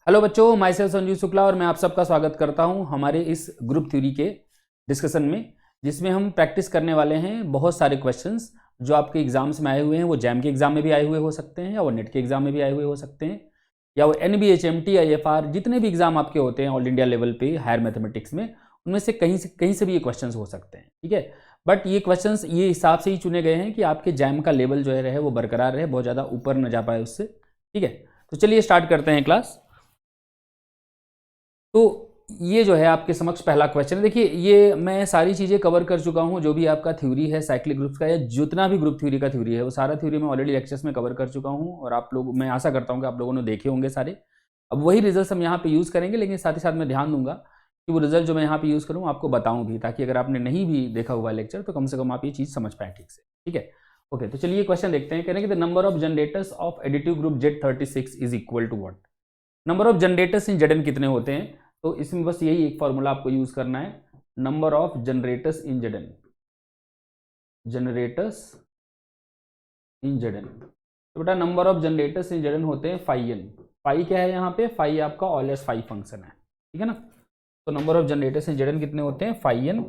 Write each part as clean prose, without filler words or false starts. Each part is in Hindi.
हेलो बच्चों, माय सेल्फ संजीव शुक्ला और मैं आप सबका स्वागत करता हूं हमारे इस ग्रुप थ्योरी के डिस्कशन में, जिसमें हम प्रैक्टिस करने वाले हैं बहुत सारे क्वेश्चंस जो आपके एग्जाम्स में आए हुए हैं। वो जैम के एग्जाम में भी आए हुए हो सकते हैं, या वो नेट के एग्जाम में भी आए हुए हो सकते हैं, या वो NBHMT IFR जितने भी एग्जाम आपके होते हैं ऑल इंडिया लेवल पे हायर मैथमेटिक्स में, उनमें से कहीं से भी ये क्वेश्चंस हो सकते हैं। ठीक है, बट ये क्वेश्चंस ये हिसाब से ही चुने गए हैं कि आपके जैम का लेवल जो है रहे वो बरकरार रहे, बहुत ज़्यादा ऊपर न जा पाए उससे। ठीक है, तो चलिए स्टार्ट करते हैं क्लास। तो ये जो है आपके समक्ष पहला क्वेश्चन है। देखिए, ये मैं सारी चीज़ें कवर कर चुका हूँ, जो भी आपका थ्योरी है साइक्लिक ग्रुप्स का या जितना भी ग्रुप थ्योरी का थ्योरी है वो सारा थ्योरी मैं ऑलरेडी लेक्चर्स में कवर कर चुका हूँ, और आप लोग, मैं आशा करता हूँ कि आप लोगों ने देखे होंगे सारे। अब वही रिजल्ट हम यहाँ पे यूज़ करेंगे, लेकिन साथ ही साथ मैं ध्यान दूंगा कि वो रिजल्ट जो मैं यहाँ पे यूज़ करूँ आपको बताऊँ भी, ताकि अगर आपने नहीं भी देखा हुआ लेक्चर तो कम से कम आप ये चीज़ समझ पाएँ ठीक से। ठीक है, ओके, तो चलिए क्वेश्चन देखते हैं। कह रहे हैं कि the number of generators of additive group Z36 is equal to what. Number of generators in Zn कितने होते हैं, तो इसमें बस यही एक फॉर्मूला आपको यूज करना है, number of generators in Zn, generators in Zn। तो बेटा number of generators in Zn होते हैं फाई n। फाई क्या है यहाँ पे, फाई आपका ऑलवेज फाई फंक्शन है, ठीक है ना। तो number of generators in Zn कितने होते हैं, फाई n,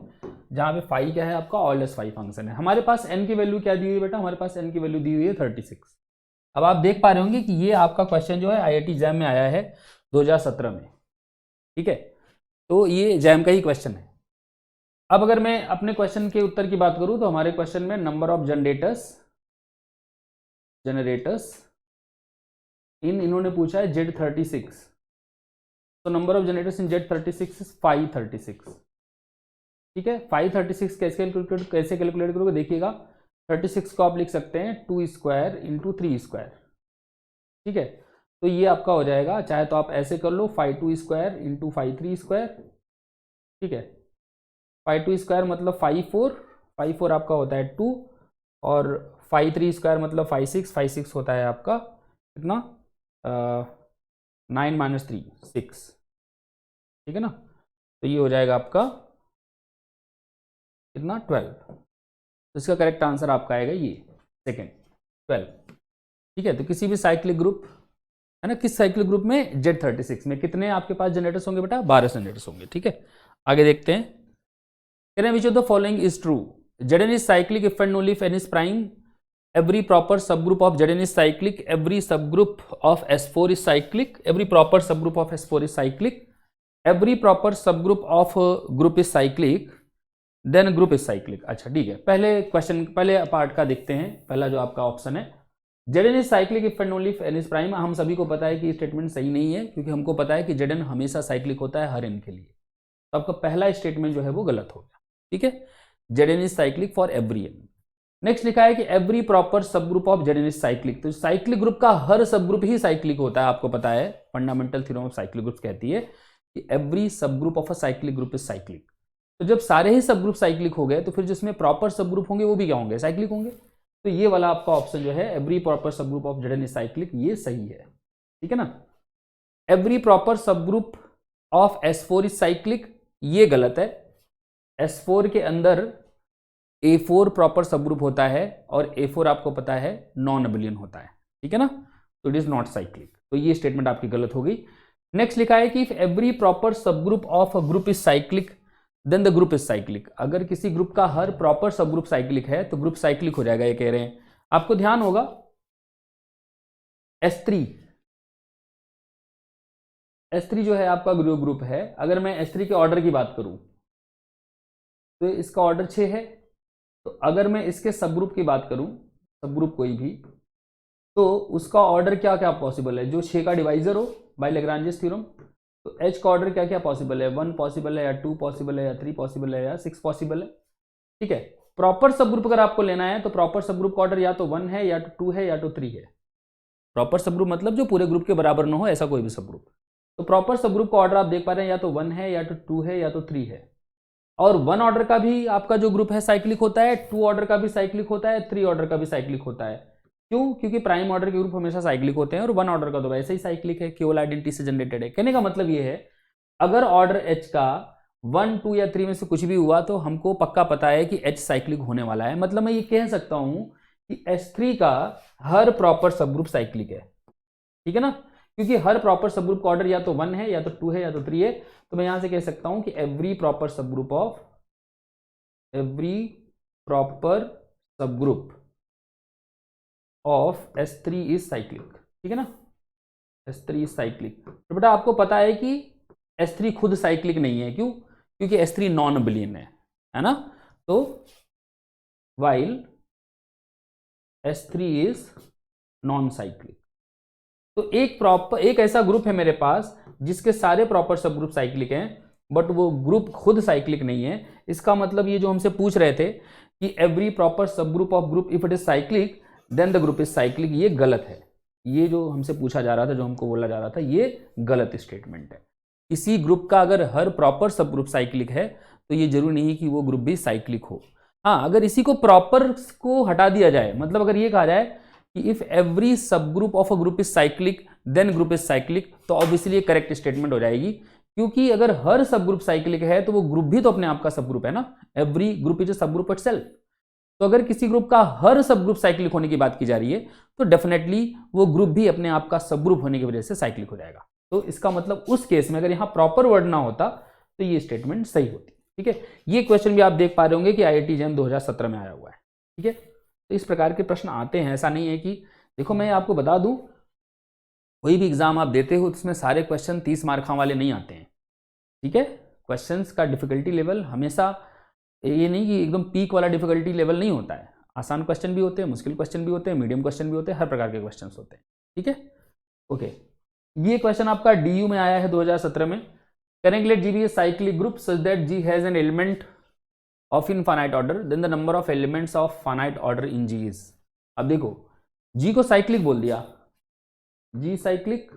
जहाँ पे फाई क्या है आपका ऑलवेज फाई फंक्शन है। हमारे पास n की वैल्यू क्या दी हुई है बेटा, हमारे पास n की वैल्यू दी हुई है 36। अब आप देख पा रहे होंगे कि ये आपका क्वेश्चन जो है IIT जैम में आया है 2017 में। ठीक है, तो ये जैम का ही क्वेश्चन है। अब अगर मैं अपने क्वेश्चन के उत्तर की बात करूं तो हमारे क्वेश्चन में नंबर ऑफ जनरेटर्स इन्होंने पूछा है Z36, तो number of generators in Z36 is 536। ठीक है, 536 कैसे कैलकुलेट करोगे, देखिएगा 36 को आप लिख सकते हैं 2 स्क्वायर इंटू 3 स्क्वायर। ठीक है, तो ये आपका हो जाएगा, चाहे तो आप ऐसे कर लो 5 2 स्क्वायर इंटू 5 3 स्क्वायर। ठीक है, 5 2 स्क्वायर मतलब 5 4 आपका होता है 2, और 5 3 स्क्वायर मतलब 5 6 होता है आपका कितना 9 माइनस 3 6। ठीक है ना, तो ये हो जाएगा आपका कितना 12। तो इसका करेक्ट आंसर आपका आएगा ये सेकेंड 12। ठीक है, तो किसी भी साइक्लिक ग्रुप है ना, किस साइक्लिक ग्रुप में Z36 में कितने आपके पास जनरेटर्स होंगे बेटा, 12 जनरेटर्स होंगे। ठीक है, आगे देखते हैं। कह रहे हैं which of the following is true, Zn is cyclic if and only if n is prime, every proper subgroup of Zn is cyclic, every subgroup of S4 is cyclic, every proper subgroup of S4 is cyclic, every proper subgroup of group is cyclic, then group is cyclic। अच्छा ठीक है, पहले पार्ट का देखते हैं। पहला जो आपका ऑप्शन है Zn is cyclic if and only if n is prime, हम सभी को पता है कि स्टेटमेंट सही नहीं है, क्योंकि हमको पता है कि Zn हमेशा साइक्लिक होता है हर n के लिए। तो आपका पहला स्टेटमेंट जो है वो गलत हो गया। ठीक है, Zn is cyclic for every n। Next लिखा है कि एवरी प्रॉपर सब group of Zn is cyclic, तो साइक्लिक ग्रुप का हर सब ग्रुप ही साइक्लिक होता है। आपको पता है fundamental theorem of cyclic groups कहती है कि एवरी सब group of a cyclic group is cyclic. तो जब सारे ही सब ग्रुप साइक्लिक हो गए तो फिर जिसमें प्रॉपर सब ग्रुप होंगे वो भी क्या होंगे, साइक्लिक होंगे। तो ये वाला आपका ऑप्शन जो है एवरी प्रॉपर सब group of Zn is cyclic, ये सही है। ठीक है ना, एवरी प्रॉपर सब group of S4 is cyclic, ये गलत है। S4 के अंदर A4 प्रॉपर सब ग्रुप होता है, और A4 आपको पता है नॉन अबिलियन होता है। ठीक है ना, तो इट इज नॉट साइक्लिक, तो ये स्टेटमेंट आपकी गलत हो गई। नेक्स्ट लिखा है कि इफ एवरी प्रॉपर सब group of a group is cyclic then the group is cyclic, अगर किसी ग्रुप का हर प्रॉपर सब ग्रुप साइक्लिक है तो ग्रुप साइक्लिक हो जाएगा, ये कह रहे हैं। आपको ध्यान होगा S3 जो है आपका ग्रुप है। अगर मैं S3 के ऑर्डर की बात करूं तो इसका ऑर्डर 6 है। तो अगर मैं इसके सब ग्रुप की बात करूं, सब ग्रुप कोई भी, तो उसका ऑर्डर क्या क्या पॉसिबल है, जो 6 का डिवाइजर हो बाय लैग्रांजेस थ्योरम। तो H का ऑर्डर क्या क्या पॉसिबल है, 1 पॉसिबल है, या 2 पॉसिबल है, या 3 पॉसिबल है, या 6 पॉसिबल है। ठीक है, प्रॉपर सब ग्रुप अगर आपको लेना है तो प्रॉपर सब ग्रुप का ऑर्डर या तो 1 है, या तो 2 है, या तो 3 है। प्रॉपर सब ग्रुप मतलब जो पूरे ग्रुप के बराबर न हो, ऐसा कोई भी सब ग्रुप। तो प्रॉपर सब ग्रुप का ऑर्डर आप देख पा रहे हैं, या तो 1 है, या तो 2 है, या तो 3 है। और 1 ऑर्डर का भी आपका जो ग्रुप है साइक्लिक होता है, 2 ऑर्डर का भी साइक्लिक होता है, 3 ऑर्डर का भी साइक्लिक होता है। क्यों, क्योंकि प्राइम ऑर्डर के ग्रुप हमेशा साइक्लिक होते हैं, और 1 ऑर्डर का तो वैसे ही साइक्लिक है, केवल आइडेंटिटी से जनरेटेड है। कहने का मतलब ये है, अगर ऑर्डर H का 1 2 या 3 में से कुछ भी हुआ तो हमको पक्का पता है कि H साइक्लिक होने वाला है। मतलब मैं ये कह सकता हूं कि S3 का हर प्रॉपर सब ग्रुप साइक्लिक है। ठीक है ना, क्योंकि हर प्रॉपर सब ग्रुप का ऑर्डर या तो 1 है या तो 2 है या तो 3 है, तो मैं यहां से कह सकता हूं कि एवरी प्रॉपर सब group of S3 is cyclic. ठीक है ना, S3 इज साइक्लिक। तो बेटा आपको पता है कि S3 खुद साइक्लिक नहीं है, क्यों? क्योंकि S3 नॉन अबेलियन है ना। तो while S3 is non cyclic, तो एक ऐसा ग्रुप है मेरे पास जिसके सारे प्रॉपर सब ग्रुप साइक्लिक हैं, बट वो ग्रुप खुद साइक्लिक नहीं है। इसका मतलब ये जो हमसे पूछ रहे थे कि एवरी प्रॉपर सब group of group if it is cyclic then the group is cyclic, ये गलत है। ये जो हमसे पूछा जा रहा था, जो हमको बोला जा रहा था, ये गलत स्टेटमेंट है। किसी ग्रुप का अगर हर प्रॉपर सब ग्रुप साइक्लिक है तो ये जरूरी नहीं कि वो ग्रुप भी साइक्लिक हो। हाँ, अगर इसी को प्रॉपर को हटा दिया जाए, मतलब अगर ये कहा जाए कि इफ एवरी सब group of a group is cyclic then group is cyclic, तो ऑब्वियसली ये करेक्ट स्टेटमेंट हो जाएगी, क्योंकि अगर हर सब ग्रुप साइक्लिक है तो वो ग्रुप भी तो अपने आप का सब ग्रुप है ना। एवरी ग्रुप इज अ सब ग्रुप इटसेल्फ। तो अगर किसी ग्रुप का हर सब ग्रुप साइक्लिक होने की बात की जा रही है तो डेफिनेटली वो ग्रुप भी अपने आप का सब ग्रुप होने की वजह से साइक्लिक हो जाएगा। तो इसका मतलब उस केस में अगर यहां प्रॉपर वर्ड ना होता तो ये स्टेटमेंट सही होती। ठीक है, ये क्वेश्चन भी आप देख पा रहे होंगे कि IIT JEM 2017 में आया हुआ है। ठीक है, तो इस प्रकार के प्रश्न आते हैं। ऐसा नहीं है कि, देखो मैं आपको बता दूं, कोई भी एग्जाम आप देते हो तो उसमें सारे क्वेश्चन 30 मार्कों वाले नहीं आते हैं। ठीक है, क्वेश्चंस का डिफिकल्टी लेवल हमेशा ये नहीं कि एकदम पीक वाला डिफिकल्टी लेवल नहीं होता है। आसान क्वेश्चन भी होते हैं, मुश्किल क्वेश्चन भी होते हैं, मीडियम क्वेश्चन भी होते हैं, हर प्रकार के क्वेश्चन होते हैं। ठीक है, ओके। ये क्वेश्चन आपका DU में आया है 2017 में। Current G be a cyclic group such that G has an element of infinite order, then the number of elements of finite order in G is। अब देखो G को साइक्लिक बोल दिया, G साइक्लिक,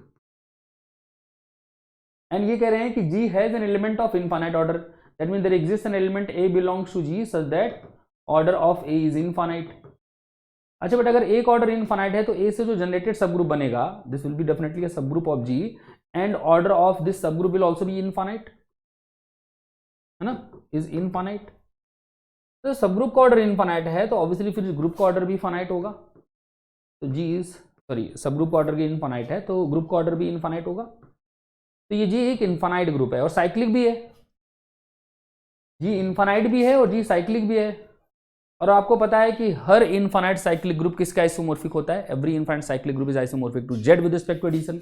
एंड ये कह रहे हैं कि G has an element of infinite order, that means there exists an element A belongs to G such that order of A is infinite। अच्छा बेटा, अगर एक ऑर्डर इनफाइनाइट है तो A से जो जनरेटेड सब ग्रुप बनेगा this will be definitely a सब group of G and order of this sub group will also be infinite, है ना, इज इनफाइनाइट। तो सब ग्रुप का ऑर्डर इनफाइनाइट है तो ऑब्वियसली फिर ग्रुप का ऑर्डर भी फाइनाइट होगा। तो G इज सब ग्रुप का ऑर्डर भी इनफाइनाइट है तो ग्रुप का ऑर्डर भी इनफाइनाइट होगा। तो ये G एक इनफाइनाइट ग्रुप है और साइक्लिक भी है। G इनफाइनाइट भी है और G साइक्लिक भी है। और आपको पता है कि हर इनफाइनाइट साइक्लिक ग्रुप किसका आइसोमॉर्फिक होता है? Every infinite cyclic group is isomorphic to Z with respect to addition.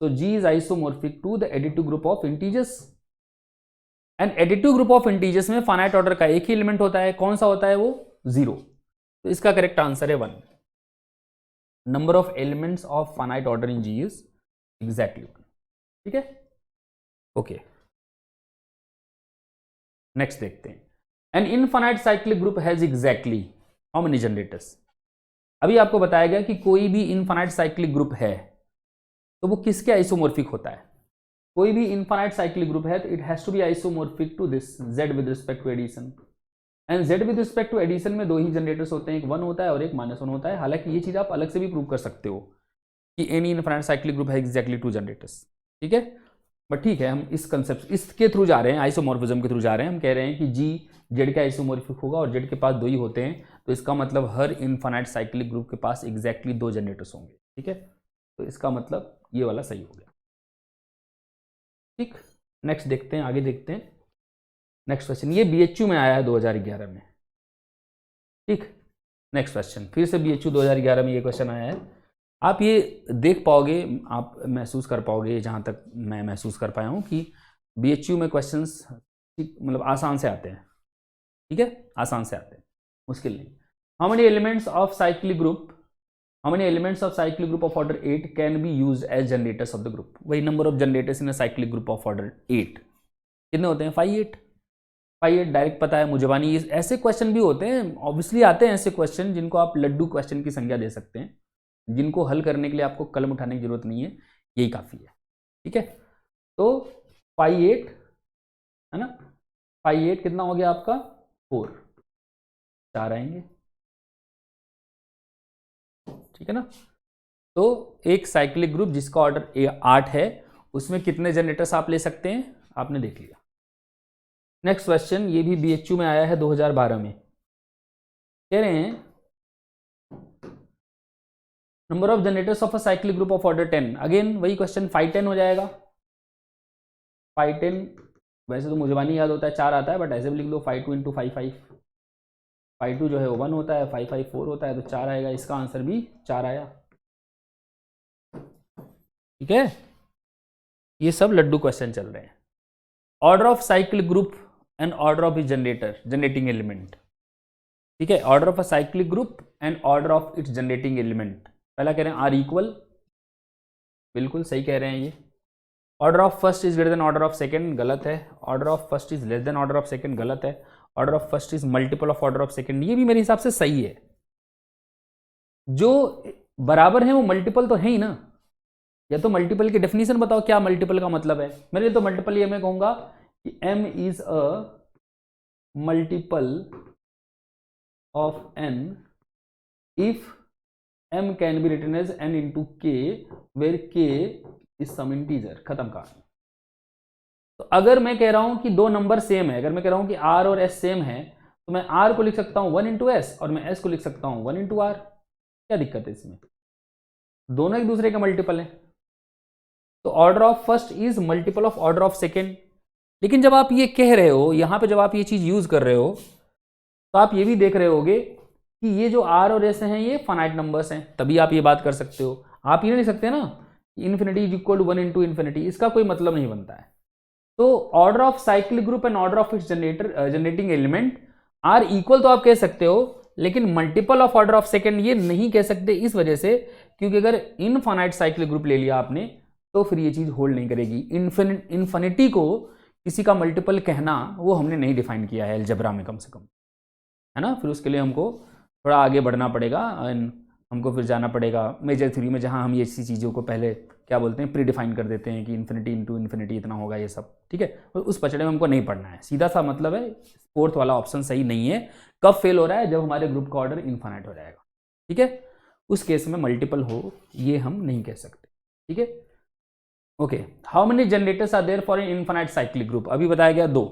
तो G is isomorphic to the additive group of integers. And additive group of integers में फाइनाइट ऑर्डर का एक ही एलिमेंट होता है, कौन सा होता है वो? 0। तो इसका करेक्ट आंसर है 1। Number of elements of finite order in G is exactly 1। ठीक है, ओके। नेक्स्ट देखते हैं, N infinite cyclic group has exactly how many generators. अभी आपको बताया गया कि कोई भी इनफाइनाइट साइक्लिक ग्रुप है तो वो किसके आइसोमॉर्फिक होता है? कोई भी इनफाइनाइट साइक्लिक ग्रुप है तो it has to be isomorphic to this Z with respect to addition. And Z with respect to addition में दो ही जनरेटर्स होते हैं, एक 1 होता है और एक -1 होता है। हालांकि ये चीज आप अलग से भी प्रूव कर सकते हो कि एनी इनफाइनाइट साइक्लिक ग्रुप है एग्जैक्टली 2 जनरेटर्स। ठीक है, बट ठीक है, हम इस कंसेप्ट इसके थ्रू जा रहे हैं, आइसोमॉर्फिज्म के थ्रू जा रहे हैं। हम कह रहे हैं कि G Z का आइसोमॉर्फिक होगा और Z के पास 2 ही होते हैं, तो इसका मतलब हर इनफाइनाइट साइक्लिक ग्रुप के पास एग्जैक्टली 2 जनरेटर्स होंगे। ठीक है, तो इसका मतलब ये वाला सही हो गया। ठीक, नेक्स्ट देखते हैं, आगे देखते हैं। नेक्स्ट क्वेश्चन, ये BHU में आया है 2011 में। ठीक, नेक्स्ट क्वेश्चन फिर से BHU 2011 में ये क्वेश्चन आया है। आप ये देख पाओगे, आप महसूस कर पाओगे, जहाँ तक मैं महसूस कर पाया हूँ कि BHU में क्वेश्चंस मतलब आसान से आते हैं। ठीक है, आसान से आते हैं, मुश्किल नहीं। How many elements of cyclic group, how many elements of cyclic group of order 8 can be used as generators of the group. वही number of generators in a cyclic group of order 8 कितने होते हैं? 5 8 डायरेक्ट पता है मुझे बानी। ऐसे क्वेश्चन भी होते हैं, ऑब्वियसली आते हैं ऐसे क्वेश्चन जिनको आप लड्डू क्वेश्चन की संज्ञा दे सकते हैं, जिनको हल करने के लिए आपको कलम उठाने की जरूरत नहीं है, यही काफ़ी है। ठीक है, तो 5 8 है ना, 5 8 कितना हो गया आपका? 4 आएंगे। ठीक है ना, तो एक साइक्लिक ग्रुप जिसका ऑर्डर 8 है उसमें कितने जनरेटर्स आप ले सकते हैं? आपने देख लिया। नेक्स्ट क्वेश्चन, ये भी BHU में आया है 2012 में। कह रहे हैं number of generators of a cyclic group of order 10, again वही क्वेश्चन 5 10 हो जाएगा। 5 10 वैसे तो मुझे नहीं याद होता है, 4 आता है, बट ऐसे भी लिख लो 5 2 इंटू 5 5, 5 2 जो है वो 1 होता है, 5 5 4 होता है, तो 4 आएगा, इसका आंसर भी 4 आया। ठीक है, ये सब लड्डू क्वेश्चन चल रहे हैं। Order of cyclic group and order of it generator generating element. ठीक है, order of a cyclic group and order of its generating element. पहला कह रहे हैं आर इक्वल, बिल्कुल सही कह रहे हैं ये। Order of first is greater than order of second, गलत है। Order of first is less than order of second, गलत है। Order of first is multiple of order of second, ये भी मेरे हिसाब से सही है। जो बराबर है वो मल्टीपल तो है ही ना। या तो मल्टीपल की डेफिनेशन बताओ, क्या मल्टीपल का मतलब है। मेरे लिए तो मल्टीपल ये मैं कहूंगा कि m is a multiple of n if m can be written as n into k where k is some integer, खत्म कहानी। तो अगर मैं कह रहा हूं कि दो नंबर सेम है, अगर मैं कह रहा हूं कि r और s सेम है, तो मैं r को लिख सकता हूं 1 इंटू एस और मैं s को लिख सकता हूं 1 इंटू आर। क्या दिक्कत है इसमें, दोनों एक दूसरे के मल्टीपल हैं। तो order of first is multiple of order of second. लेकिन जब आप ये कह रहे हो, यहां पे जब आप ये चीज यूज कर रहे हो, तो आप ये भी देख रहे होगे कि ये जो r और s हैं ये फाइनाइट नंबर्स हैं, तभी आप ये बात कर सकते हो। आप ये नहीं लिख सकते ना infinity is equal to 1 into infinity, इसका कोई मतलब नहीं बनता है। तो order of cyclic group and order of its generating element are equal तो आप कह सकते हो, लेकिन multiple of order of second ये नहीं कह सकते, इस वजह से क्योंकि अगर इनफाइनाइट साइक्लिक ग्रुप ले लिया आपने तो फिर ये चीज होल्ड नहीं करेगी। इन्फिनिटी को किसी का मल्टीपल कहना वो हमने नहीं डिफाइन किया है अलजेब्रा में, कम से कम, है ना। फिर उसके लिए हमको थोड़ा आगे बढ़ना पड़ेगा, हमको फिर जाना पड़ेगा मेजर थ्योरी में, जहां हम ये ऐसी चीज़ों को पहले क्या बोलते हैं प्री डिफाइन कर देते हैं कि इन्फिनिटी इंटू इन्फिनिटी इतना होगा, ये सब ठीक है। और उस पचड़े में हमको नहीं पढ़ना है, सीधा सा मतलब है फोर्थ वाला ऑप्शन सही नहीं है। कब फेल हो रहा है, जब हमारे ग्रुप का ऑर्डर इनफाइनाइट हो जाएगा। ठीक है, उस केस में मल्टीपल हो ये हम नहीं कह सकते। ठीक है, okay. How many generators are there for an infinite cyclic group, अभी बताया गया 2,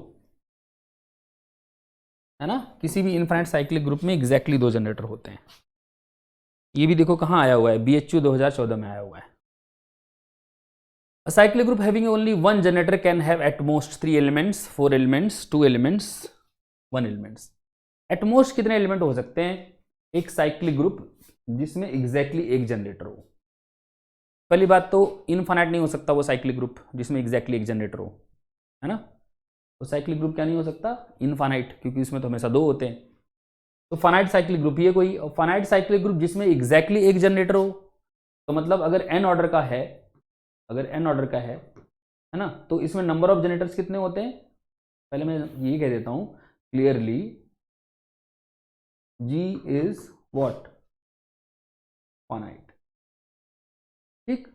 है ना। किसी भी इनफाइनाइट साइक्लिक ग्रुप में एग्जैक्टली 2 जनरेटर होते हैं। ये भी देखो कहाँ आया हुआ है, BHU 2014 में आया हुआ है। A cyclic group having only one generator can have at most 3 elements, 4 elements, 2 elements, 1 elements. At most कितने एलिमेंट हो सकते हैं एक साइक्लिक ग्रुप जिसमें एग्जैक्टली एक जनरेटर हो। पहली बात तो इनफाइनाइट नहीं हो सकता वो साइक्लिक ग्रुप जिसमें एग्जैक्टली एक जनरेटर हो, है ना। तो साइक्लिक ग्रुप क्या नहीं हो सकता, इनफाइनाइट, क्योंकि इसमें तो हमेशा 2 होते हैं। तो फाइनाइट साइक्लिक ग्रुप ये कोई, और फाइनाइट साइक्लिक ग्रुप जिसमें एग्जैक्टली एक जनरेटर हो, तो मतलब अगर n ऑर्डर का है, अगर n ऑर्डर का है ना, तो इसमें नंबर ऑफ जनरेटर्स कितने होते हैं। पहले मैं ये कह देता हूं clearly, G is what, finite. ठीक,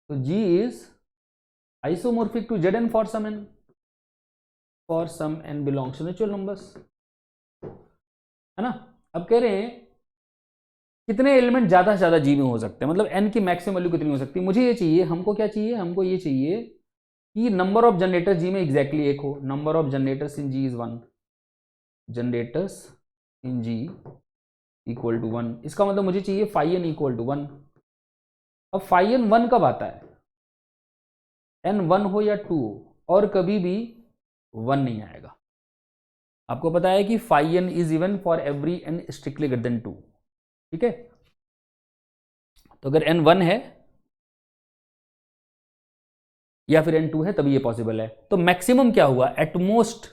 तो G is isomorphic to Zn for some n, for some n belongs to natural numbers, है ना। अब कह रहे हैं कितने एलिमेंट ज्यादा से ज्यादा जी में हो सकते हैं, मतलब n की मैक्सिमम वैल्यू कितनी हो सकती है। मुझे ये चाहिए, हमको क्या चाहिए, हमको ये चाहिए कि नंबर ऑफ जनरेटर जी में एग्जैक्टली एक हो। Number of generators in G is 1, generators in G equal to 1। इसका मतलब मुझे चाहिए फाई n इक्वल टू 1। अब फाई n 1 कब आता है, n 1 हो या 2 हो, और कभी भी 1 नहीं आएगा। आपको पता है कि phi n is even for every n strictly greater than 2। ठीक है, तो अगर n 1 है या फिर n 2 है तभी ये पॉसिबल है। तो मैक्सिमम क्या हुआ, एटमोस्ट,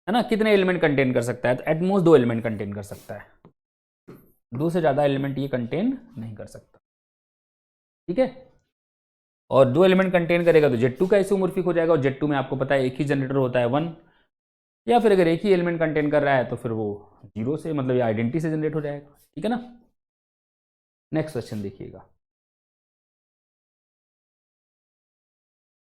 है ना, कितने एलिमेंट कंटेन कर सकता है, तो एटमोस्ट 2 एलिमेंट कंटेन कर सकता है, 2 से ज्यादा एलिमेंट ये कंटेन नहीं कर सकता। ठीक है, और 2 एलिमेंट कंटेन करेगा तो Z2 का आइसोमॉर्फिक हो जाएगा, और Z2 में आपको पता है एक ही जनरेटर होता है 1, या फिर अगर एक ही एलिमेंट कंटेन कर रहा है तो फिर वो 0 से, मतलब ये आइडेंटिटी से जनरेट हो जाएगा। ठीक है ना। नेक्स्ट क्वेश्चन देखिएगा,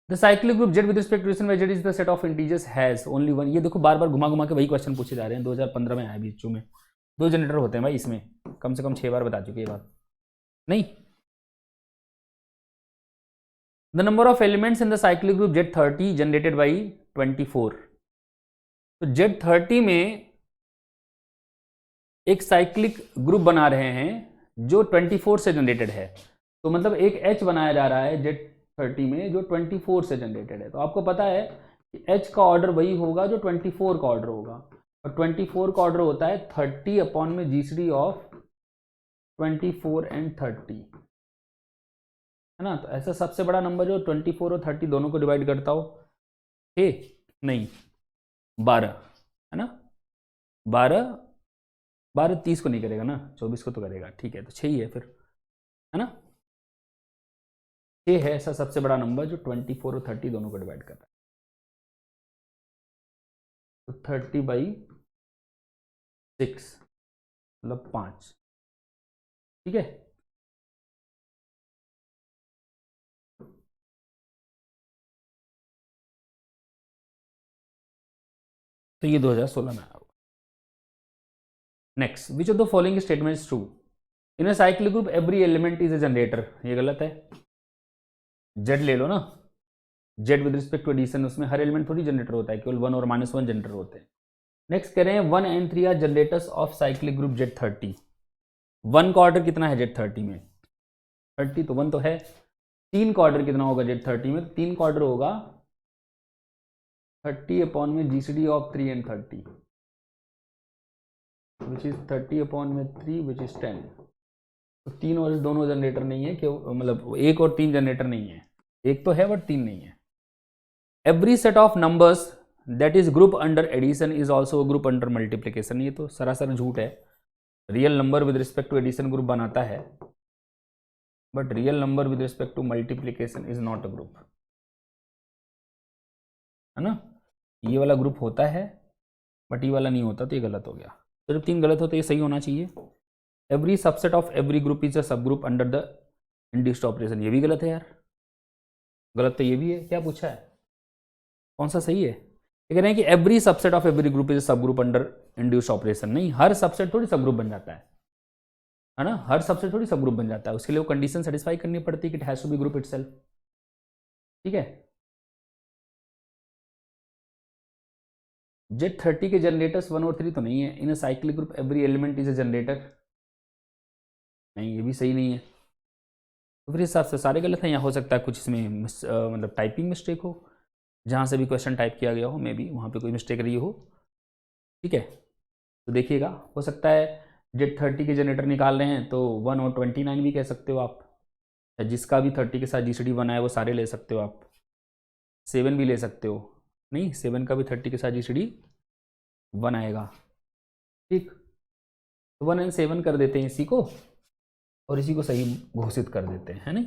the cyclic group Z with respect to where Z is the set of integers has only one। ये देखो बार बार घुमा घुमा के वही क्वेश्चन पूछे जा रहे हैं। 2015 में आया BHU में, 2 जनरेटर होते हैं भाई, इसमें कम से कम 6 बार बता चुके ये बात नहीं। The number of elements in the cyclic group Z30 generated by 24। तो Z30 में एक साइक्लिक ग्रुप बना रहे हैं जो 24 से जनरेटेड है, तो मतलब एक एच बनाया जा रहा है Z30 में जो 24 से जनरेटेड है। तो आपको पता है कि एच का ऑर्डर वही होगा जो 24 का ऑर्डर होगा, और 24 का ऑर्डर होता है 30 अपॉन में GCD ऑफ 24 एंड 30, है ना। तो ऐसा सबसे बड़ा नंबर जो 24 और 30 दोनों को डिवाइड करता हो, नहीं 12, है ना। 12 30 को नहीं करेगा ना, 24 को तो करेगा, ठीक है। तो 6 ही है फिर, है ना। 6 है ऐसा सबसे बड़ा नंबर जो 24 और 30 दोनों को डिवाइड कर रहा है। तो 30/6 मतलब 5, ठीक है। तो ये 2016 में आया होगा। Next, which of the following statement is true? In a cyclic group every element is a generator, ये गलत है। जेड ले लो ना, Z with respect to addition, उसमें हर एलिमेंट थोड़ी जनरेटर होता है, केवल 1 और -1 जनरेटर होते हैं। नेक्स्ट कह रहे हैं 1 and 3 are generators of cyclic group Z30। 1 का ऑर्डर कितना है Z30 में? 30, तो 1 तो है। 3 का ऑर्डर कितना होगा Z30 में? 3 का ऑर्डर होगा 30 अपॉन में GCD ऑफ 3 and 30 विच इज 30 अपॉन में 3 विच इज 10। तो 3 और दोनों जनरेटर नहीं है, क्यों? मतलब 1 और 3 जनरेटर नहीं है, 1 तो है बट 3 नहीं है। Every set of numbers that is group under addition is also group under multiplication, ये तो सरासर झूठ है। Real number with respect to addition group बनाता है, but real number with respect to multiplication is not a group, है ना। ये वाला ग्रुप होता है बट ये वाला नहीं होता, तो ये गलत हो गया। तो जब 3 गलत हो तो ये सही होना चाहिए। Every subset of every group is a सब group under the induced operation, ये भी गलत है यार, गलत तो ये भी है। क्या पूछा है, कौन सा सही है? ये कह रहे हैं कि every subset of every group is सब ग्रुप अंडर इंड्यूस्ड ऑपरेशन। नहीं, हर सबसेट थोड़ी सब ग्रुप बन जाता है ना, हर सबसेट थोड़ी सब ग्रुप बन जाता है, उसके लिए वो कंडीशन सेटिस्फाई करनी पड़ती है कि it has to be group itself, ठीक है। Z30 के जनरेटर्स 1 और 3 तो नहीं है। In a cyclic group every element is a generator, नहीं ये भी सही नहीं है। तो फिर इस हिसाब से सारे गलत हैं, या हो सकता है कुछ इसमें मतलब टाइपिंग मिस्टेक हो, जहाँ से भी क्वेश्चन टाइप किया गया हो, मे बी वहाँ पे कोई मिस्टेक रही हो, ठीक है। तो देखिएगा, हो सकता है Z30 के जनरेटर निकाल रहे हैं तो 1 और 29 भी कह सकते हो आप, या जिसका भी 30 के साथ GCD 1 आए वो सारे ले सकते हो आप। 7 भी ले सकते हो, नहीं 7 का भी 30 के साथ GCD 1 आएगा, ठीक। तो 1 and 7 कर देते हैं इसी को, और इसी को सही घोषित कर देते हैं, है नहीं।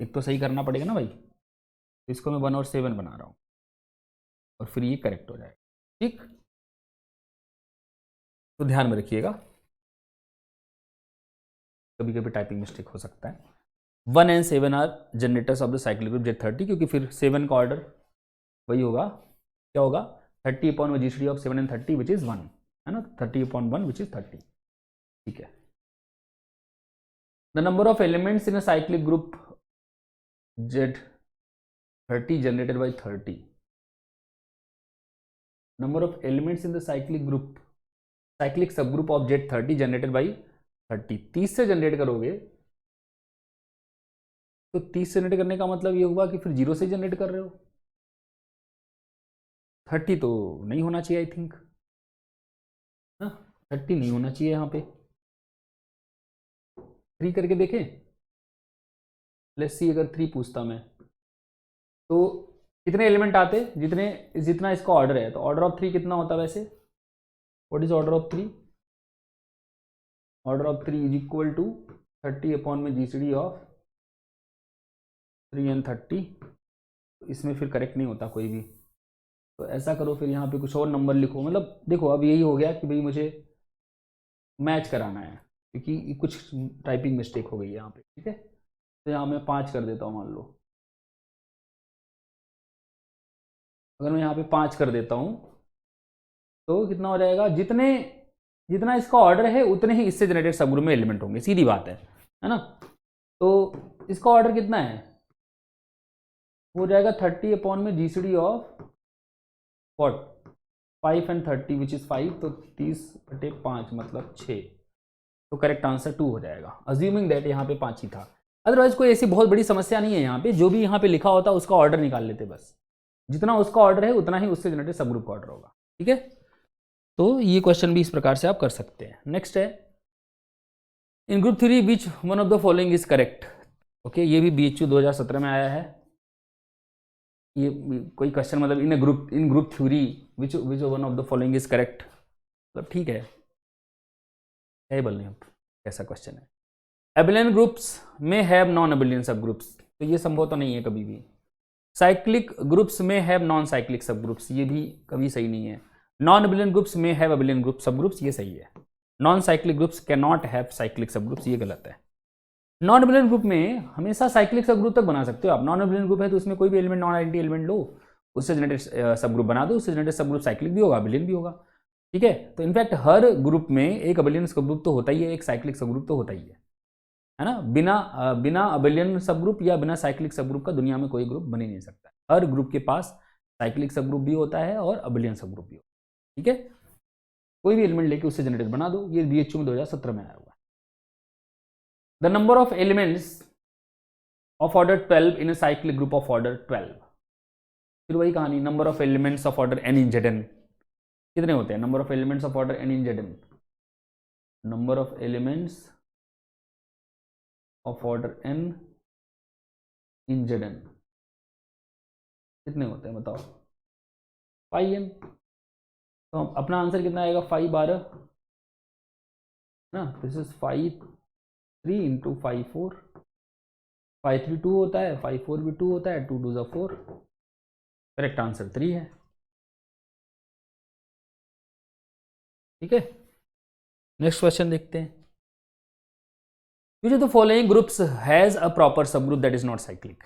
एक तो सही करना पड़ेगा ना भाई, इसको मैं 1 और 7 बना रहा हूँ, और फिर ये करेक्ट हो जाएगा, ठीक। तो ध्यान में रखिएगा, कभी कभी टाइपिंग मिस्टेक हो सकता है। 1 and 7 are generators of the cyclic group Z30, क्योंकि फिर 7 का ऑर्डर वही होगा, क्या होगा? 30 upon GCD of 7 and 30 which is 1, है ना। 30 अपॉन 1 विच इज 30, ठीक है। The number of elements in a cyclic group Z30 generated by 30, number of elements in the cyclic group, cyclic sub group of Z30 generated by 30, 30 से जनरेट करोगे तो 30 से जनरेट करने का मतलब ये हुआ कि फिर 0 से जनरेट कर रहे हो। 30 तो नहीं होना चाहिए, आई थिंक, ना 30 नहीं होना चाहिए यहाँ पे। 3 करके देखें, लेट्स सी, अगर 3 पूछता मैं तो कितने एलिमेंट आते, जितने जितना इसका ऑर्डर है, तो ऑर्डर ऑफ 3 कितना होता है वैसे? What is order of 3? Order of 3 is equal to 30 upon में GCD ऑफ 3 and 30। इसमें फिर करेक्ट नहीं होता कोई भी, तो ऐसा करो फिर यहाँ पे कुछ और नंबर लिखो। मतलब देखो अब यही हो गया कि भाई मुझे मैच कराना है, क्योंकि कुछ टाइपिंग मिस्टेक हो गई है यहाँ पे, ठीक है। तो यहाँ मैं 5 कर देता हूँ, मान लो अगर मैं यहाँ पे 5 कर देता हूँ तो कितना हो जाएगा? जितना इसका ऑर्डर है उतने ही इससे जनरेटेड सब ग्रुप में एलिमेंट होंगे, सीधी बात है ना। तो इसका ऑर्डर कितना है? हो जाएगा 30 अपॉन में GCD of what 5 and 30 which is 5, तो 30/5 मतलब 6। तो करेक्ट आंसर 2 हो जाएगा, अज्यूमिंग दैट यहाँ पे 5 ही था। अदरवाइज कोई ऐसी बहुत बड़ी समस्या नहीं है यहाँ पे, जो भी यहाँ पे लिखा होता है उसका ऑर्डर निकाल लेते बस, जितना उसका ऑर्डर है उतना ही उससे जनरेटेड सब ग्रुप का ऑर्डर होगा। ठीक है, तो ये क्वेश्चन भी इस प्रकार से आप कर सकते हैं। नेक्स्ट है, in group 3 which one of the following is correct. Okay, ये भी BHU 2017 में आया है। ये कोई क्वेश्चन मतलब in group 3 which one of the following is correct, मतलब ठीक है, क्या बोल रहे हैं आप, कैसा क्वेश्चन है। एबिलियन ग्रुप्स में हैव नॉन एबिलियन सब ग्रुप्स, तो ये संभव तो नहीं है कभी भी। साइक्लिक ग्रुप्स में हैव नॉन साइक्लिक सब ग्रुप्स, ये भी कभी सही नहीं है। नॉन एबिलियन ग्रुप्स में हैव एबिलियन ग्रुप सब ग्रुप्स, ये सही है। Non cyclic groups can not have cyclic सब ग्रुप्स, ये गलत है। नॉन एबिलियन ग्रुप में हमेशा साइक्लिक सब ग्रुप तक बना सकते हो आप। नॉन एबिलियन ग्रुप है तो उसमें कोई भी एलिमेंट नॉन आइडेंटिटी एलिमेंट लो, उससे जनरेटेड सब ग्रुप बना दो, उससे जनरेटेड सब ग्रुप साइक्लिक भी होगा, एबिलियन भी होगा। ठीक है, तो इनफैक्ट हर ग्रुप में एक एबिलियन सब ग्रुप तो होता ही है, एक साइक्लिक सब ग्रुप तो होता ही है ना। बिना एबिलियन सब ग्रुप या बिना साइक्लिक सब ग्रुप का दुनिया में कोई ग्रुप बन ही नहीं सकता। हर ग्रुप के पास साइक्लिक सब ग्रुप भी होता है और एबिलियन सब ग्रुप भी होता है। ठीक है, कोई भी एलिमेंट लेके उससे जनरेट बना दो। ये BHU में 2017 में आया हुआ है। The number of elements of order 12 in a cyclic group of order 12, फिर वही कहानी, number of elements of order n in Zn कितने होते हैं। Number of elements of order n in Zn, number of elements of order n in Zn कितने होते हैं बताओ, 5n। तो अपना आंसर कितना आएगा, 5 12 ना, दिस इज 5 3 इंटू 5 4, 5 3 2 होता है, 5 4 भी 2 होता है, 2 2 4, करेक्ट आंसर 3 है। ठीक है, नेक्स्ट क्वेश्चन देखते हैं। Which of the following groups has a proper सब group that is not cyclic,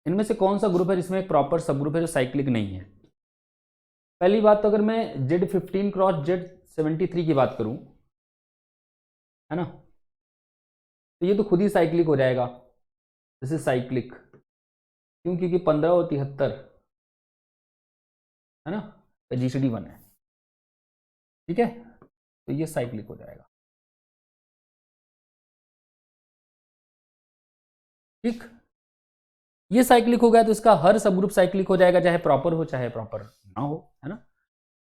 इनमें से कौन सा ग्रुप है जिसमें एक प्रॉपर सब ग्रुप है जो साइक्लिक नहीं है। पहली बात तो अगर मैं Z15 क्रॉस Z73 की बात करूं, है ना, तो ये तो खुद ही साइक्लिक हो जाएगा, दिस इज साइक्लिक, क्यों, क्योंकि 15 और 73 है ना, तो GCD 1 है। ठीक है, तो ये साइक्लिक हो जाएगा। ठीक, ये साइक्लिक हो गया तो इसका हर सब ग्रुप साइक्लिक हो जाएगा, चाहे प्रॉपर हो चाहे प्रॉपर ना हो, है ना।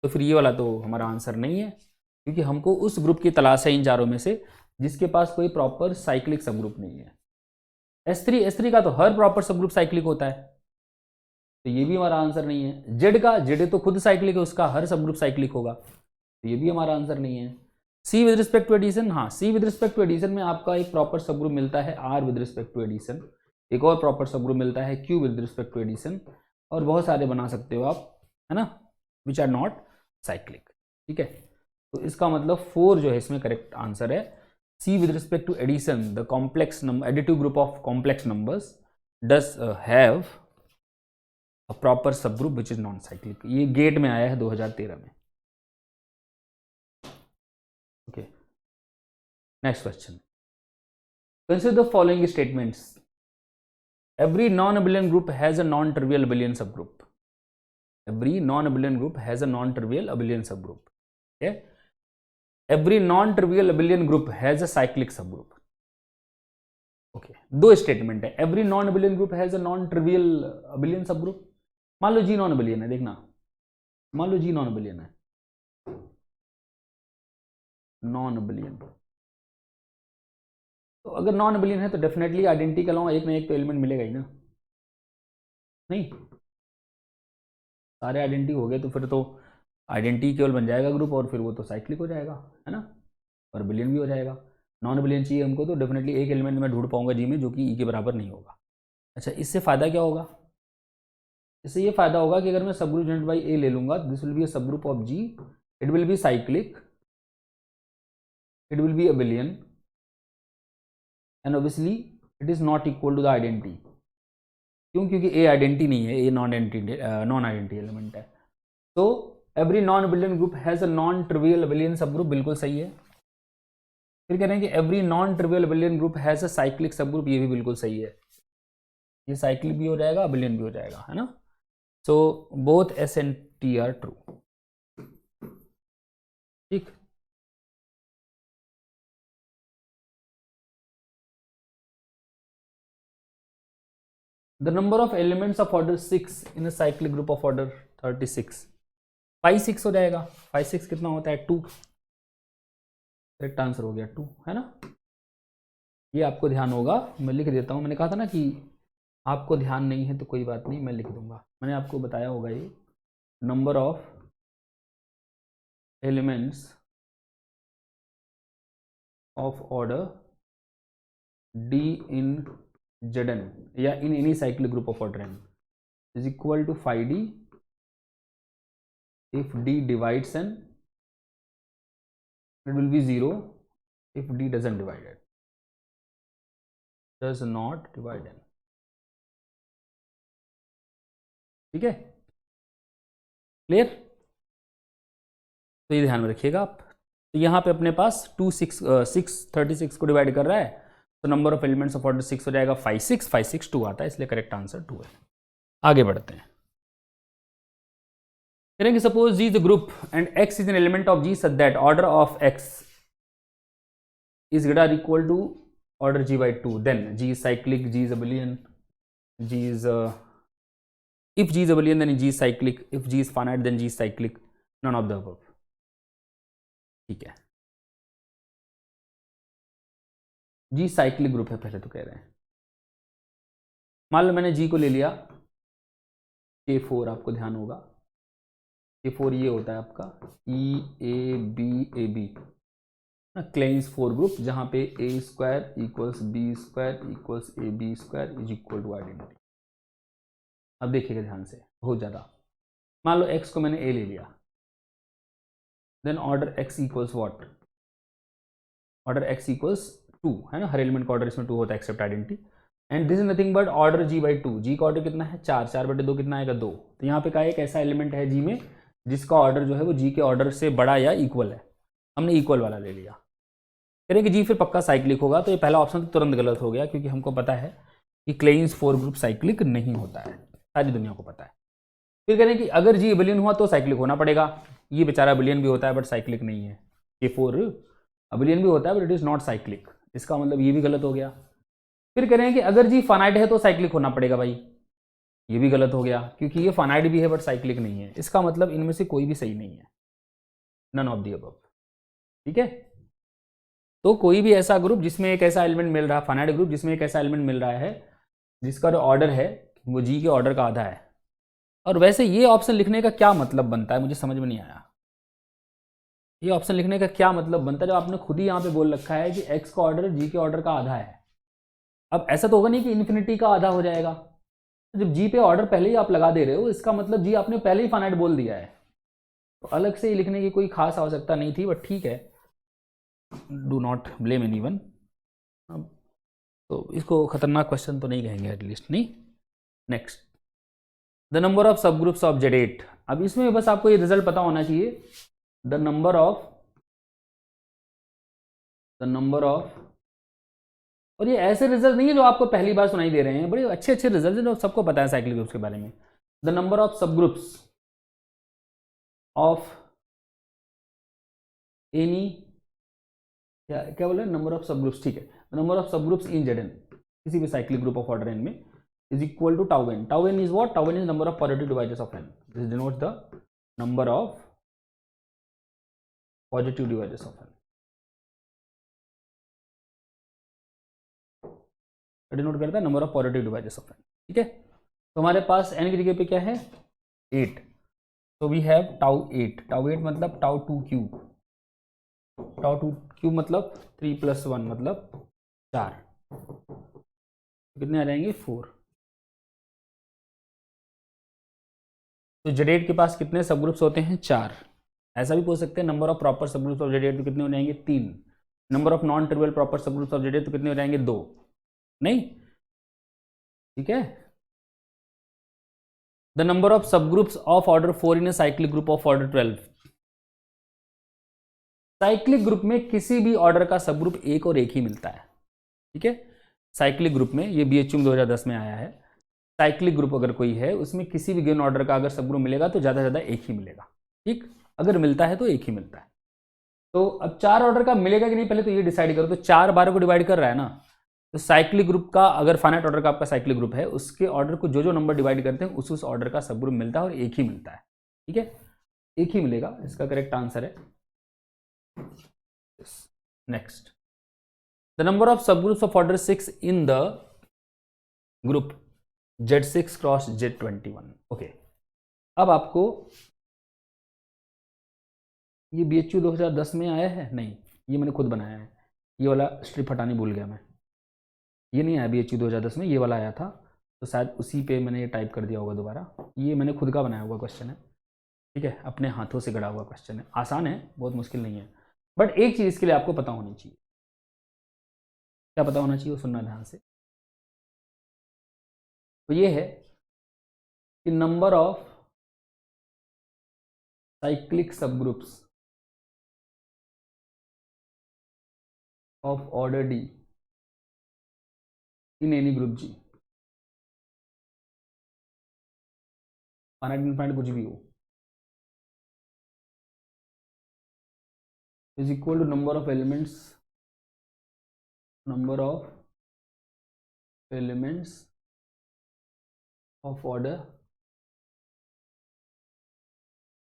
तो फिर ये वाला तो हमारा आंसर नहीं है, क्योंकि हमको उस ग्रुप की तलाश है इन चारों में से जिसके पास कोई प्रॉपर साइक्लिक सब ग्रुप नहीं है। S3 का तो हर प्रॉपर सब ग्रुप साइक्लिक होता है, तो ये भी हमारा आंसर नहीं है। जेड तो खुद साइक्लिक है, उसका हर सब ग्रुप साइक्लिक होगा, तो ये भी हमारा आंसर नहीं है। C with respect to addition, हाँ C with respect to addition में आपका एक प्रॉपर सब ग्रुप मिलता है R with respect to addition, एक और प्रॉपर सब ग्रुप मिलता है Q with respect to addition, और बहुत सारे बना सकते हो आप, है ना, विच आर नॉट साइक्लिक। ठीक है, तो इसका मतलब 4 जो है इसमें करेक्ट आंसर है। C with respect to addition, the complex number additive group of complex numbers does have a proper सब group which is non cyclic. ये गेट में आया है 2013 में। Okay, next question, consider the following statements. Every non-abelian group has a non-trivial abelian subgroup. Every non-abelian group has a non-trivial abelian subgroup. Okay? Every non-trivial abelian group has a cyclic subgroup. Okay. दो स्टेटमेंट है। Every non-abelian group has a non-trivial abelian subgroup. मान लो G non-abelian है, देखना, मान लो G non-abelian है, non-abelian, तो अगर नॉन एबिलियन है तो डेफिनेटली आइडेंटिटी के अलावा एक ना एक तो एलिमेंट मिलेगा ही ना, नहीं, सारे आइडेंटिटी हो गए तो फिर तो आइडेंटिटी केवल बन जाएगा ग्रुप, और फिर वो तो साइक्लिक हो जाएगा, है ना, और बिलियन भी हो जाएगा। नॉन बिलियन चाहिए हमको तो डेफिनेटली एक एलिमेंट मैं ढूंढ पाऊंगा जी में जो कि ई के बराबर नहीं होगा। अच्छा, इससे फ़ायदा क्या होगा, इससे ये फ़ायदा होगा कि अगर मैं सब ग्रुप जनरेट बाई ए ले लूँगा, दिस विल बी अ सब group of G, it will be cyclic, it will be abelian, and obviously it is not equal to the identity. क्यों, क्योंकि ए आइडेंटिटी नहीं है, ए नॉन आइडेंटिटी एलिमेंट है। तो every non abelian group has a non trivial abelian सब ग्रुप, बिल्कुल सही है। फिर कह रहे हैं कि every non trivial abelian group has a cyclic sub group, ये भी बिल्कुल सही है, ये साइक्लिक भी हो जाएगा, अबिलियन भी हो जाएगा, है ना। So both S and T are true. ठीक, the number of elements of order 6 in a cyclic group of order 36, 5 6 हो जाएगा। 5 6 कितना होता है 2, करेक्ट आंसर हो गया 2, है ना। ये आपको ध्यान होगा, मैं लिख देता हूँ। मैंने कहा था ना कि आपको ध्यान नहीं है तो कोई बात नहीं, मैं लिख दूंगा। मैंने आपको बताया होगा ये number of elements of order d in Zn या in any cyclic group of order n is equal to phi d if d divides n, it will be 0 if d doesn't divide it, does not divide n। ठीक है, क्लियर। तो ये ध्यान में रखिएगा आप। तो यहाँ पे अपने पास 36 को डिवाइड कर रहा है, तो number of elements of order 6 हो जाएगा 5 6, 5 6 2 आता है, इसलिए करेक्ट आंसर 2 है। आगे बढ़ते हैं। करेंगे suppose G is a group and x is an element of g such that order of x is greater equal to order g by 2, देन g is cyclic, g is abelian, g is if g is abelian then g is cyclic, if g is finite then g is cyclic, none of the above। ठीक है, जी साइक्लिक ग्रुप है पहले तो कह रहे हैं। मान लो मैंने जी को ले लिया K4, आपको ध्यान होगा K4 ये होता है आपका EABAB क्लेन्स 4 ग्रुप, जहां पे A² = B² = AB² is equal to identity. अब देखिएगा ध्यान से, बहुत ज़्यादा। मान लो x को मैंने A ले लिया, then order x equals what, order x equals 2, है ना। हर एलिमेंट का ऑर्डर इसमें 2 होता है except identity, and this is nothing but order g by 2। G का ऑर्डर कितना है 4, 4/2 कितना आएगा 2। तो यहाँ पे का एक ऐसा एलिमेंट है जी में जिसका ऑर्डर जो है वो जी के ऑर्डर से बड़ा या इक्वल है, हमने इक्वल वाला ले लिया। कह रहे हैं कि जी फिर पक्का साइक्लिक होगा, तो ये पहला ऑप्शन तो तुरंत गलत हो गया, क्योंकि हमको पता है कि क्लेन्स 4 ग्रुप साइक्लिक नहीं होता है, सारी दुनिया को पता है। फिर कह रहे हैं कि अगर जी अबेलियन हुआ तो साइक्लिक होना पड़ेगा। ये बेचारा अबेलियन भी होता है बट साइक्लिक नहीं है। K4 अबेलियन भी होता है but it is not cyclic, इसका मतलब ये भी गलत हो गया। फिर कह रहे हैं कि अगर जी फाइनाइट है तो साइक्लिक होना पड़ेगा, भाई ये भी गलत हो गया, क्योंकि ये फाइनाइट भी है बट साइक्लिक नहीं है। इसका मतलब इनमें से कोई भी सही नहीं है, नन ऑफ द अबव। ठीक है, तो कोई भी ऐसा ग्रुप जिसमें एक ऐसा एलिमेंट मिल रहा है, फाइनाइट ग्रुप जिसमें एक ऐसा एलिमेंट मिल रहा है जिसका जो ऑर्डर है वो जी के ऑर्डर का आधा है। और वैसे ये ऑप्शन लिखने का क्या मतलब बनता है, मुझे समझ में नहीं आया। ये ऑप्शन लिखने का क्या मतलब बनता है जब आपने खुद ही यहाँ पे बोल रखा है कि x का ऑर्डर जी के ऑर्डर का आधा है। अब ऐसा तो होगा नहीं कि इन्फिनिटी का आधा हो जाएगा। जब जी पे ऑर्डर पहले ही आप लगा दे रहे हो, इसका मतलब जी आपने पहले ही फाइनाइट बोल दिया है, तो अलग से ही लिखने की कोई खास आवश्यकता नहीं थी, बट ठीक है, डू नॉट ब्लेम एनीवन। तो इसको खतरनाक क्वेश्चन तो नहीं कहेंगे एटलीस्ट, नहीं। Next, the number of subgroups of Z8। अब इसमें बस आपको ये रिजल्ट पता होना चाहिए, द नंबर ऑफ, और ये ऐसे रिजल्ट नहीं है जो आपको पहली बार सुनाई दे रहे हैं, बड़े अच्छे अच्छे रिजल्ट हैं जो सबको पता है साइक्लिक ग्रुप्स के बारे में। The number of subgroups of any, क्या बोले, नंबर ऑफ सब ग्रुप्स, ठीक है, नंबर ऑफ सब ग्रुप्स इन Zn, किसी भी cyclic group of order n में, is equal to tau n। Tau n is what? Tau n is number of positive divisors of n. This denotes the number of positive divisors of n. Denote करता है number of positive divisors of n। ठीक है, तो हमारे पास n की जगह पे क्या है 8, तो वी हैव टाउ 8। टाउ 8 मतलब टाउ 2 क्यूब, टाउ 2 क्यूब मतलब 3 + 1 मतलब 4, कितने आ जाएंगे 4। तो Z8 के पास कितने सब ग्रुप्स होते हैं 4। ऐसा भी पूछ सकते हैं नंबर ऑफ प्रॉपर सब ग्रुप्स ऑफ Z8 तो कितने हो जाएंगे 3। Number of non trivial proper सब ग्रुप्स ऑफ Z8 तो कितने हो जाएंगे 2, नहीं। ठीक है, the number of subgroups of order 4 in a cyclic group of order 12। Cyclic group में किसी भी ऑर्डर का सब ग्रुप एक और एक ही मिलता है। ठीक है, साइक्लिक ग्रुप में, ये BHUM 2010 में आया है, साइक्लिक ग्रुप अगर कोई है उसमें किसी भी गिवन ऑर्डर का अगर सब ग्रुप मिलेगा तो ज़्यादा से ज़्यादा एक ही मिलेगा। ठीक, अगर मिलता है तो एक ही मिलता है। तो अब 4 ऑर्डर का मिलेगा कि नहीं पहले तो ये डिसाइड करो। तो 4 12 को डिवाइड कर रहा है ना, तो साइक्लिक ग्रुप का अगर फाइनाइट ऑर्डर का आपका साइक्लिक ग्रुप है, उसके ऑर्डर को जो जो नंबर डिवाइड करते हैं उस ऑर्डर का सब ग्रुप मिलता है और एक ही मिलता है। ठीक है, एक ही मिलेगा, इसका करेक्ट आंसर है। Next, the number of subgroups of order 6 in the group Z6 cross Z21। Okay, अब आपको ये BHU 2010 में आया है? नहीं, ये मैंने खुद बनाया है। ये वाला स्ट्रिप हटानी भूल गया मैं, ये नहीं आया BHU 2010 में, ये वाला आया था, तो शायद उसी पे मैंने ये टाइप कर दिया होगा दोबारा। ये मैंने खुद का बनाया हुआ क्वेश्चन है, ठीक है, अपने हाथों से गढ़ा हुआ क्वेश्चन है, आसान है, बहुत मुश्किल नहीं है। बट एक चीज़ इसके लिए आपको पता होनी चाहिए। क्या पता होना चाहिए वो सुनना ध्यान से। तो ये है कि number of cyclic subgroups of order D in any group G, finite infinite कुछ भी हो, is equal to number of elements of order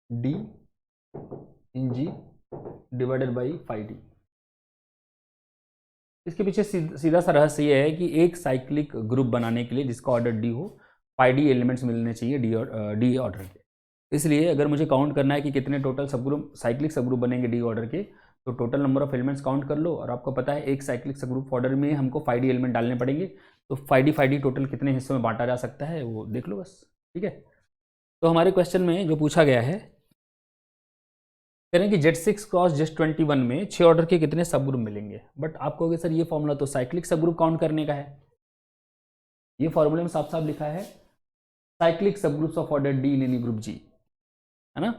D in G divided by phi D। इसके पीछे सीधा सा रहस्य ये है कि एक साइक्लिक ग्रुप बनाने के लिए जिसका ऑर्डर D हो, फाई D एलिमेंट्स मिलने चाहिए डी ऑर्डर के। इसलिए अगर मुझे काउंट करना है कि कितने टोटल सब ग्रुप साइक्लिक सब ग्रुप बनेंगे D ऑर्डर के, तो total number of elements count कर लो, और आपको पता है एक साइक्लिक सब ग्रुप ऑर्डर में हमको फाई D एलिमेंट डालने पड़ेंगे, तो फाई D टोटल कितने हिस्सों में बांटा जा सकता है वो देख लो बस। ठीक है, तो हमारे क्वेश्चन में जो पूछा गया है, कह रहे हैं कि Z6 क्रॉस Z21 में 6 ऑर्डर के कितने सब ग्रुप मिलेंगे। बट आप कहोगे सर ये फॉर्मूला तो साइक्लिक सब ग्रुप काउंट करने का है, ये फॉर्मूले में साफ साफ लिखा है cyclic subgroups of order D in any group G, है ना।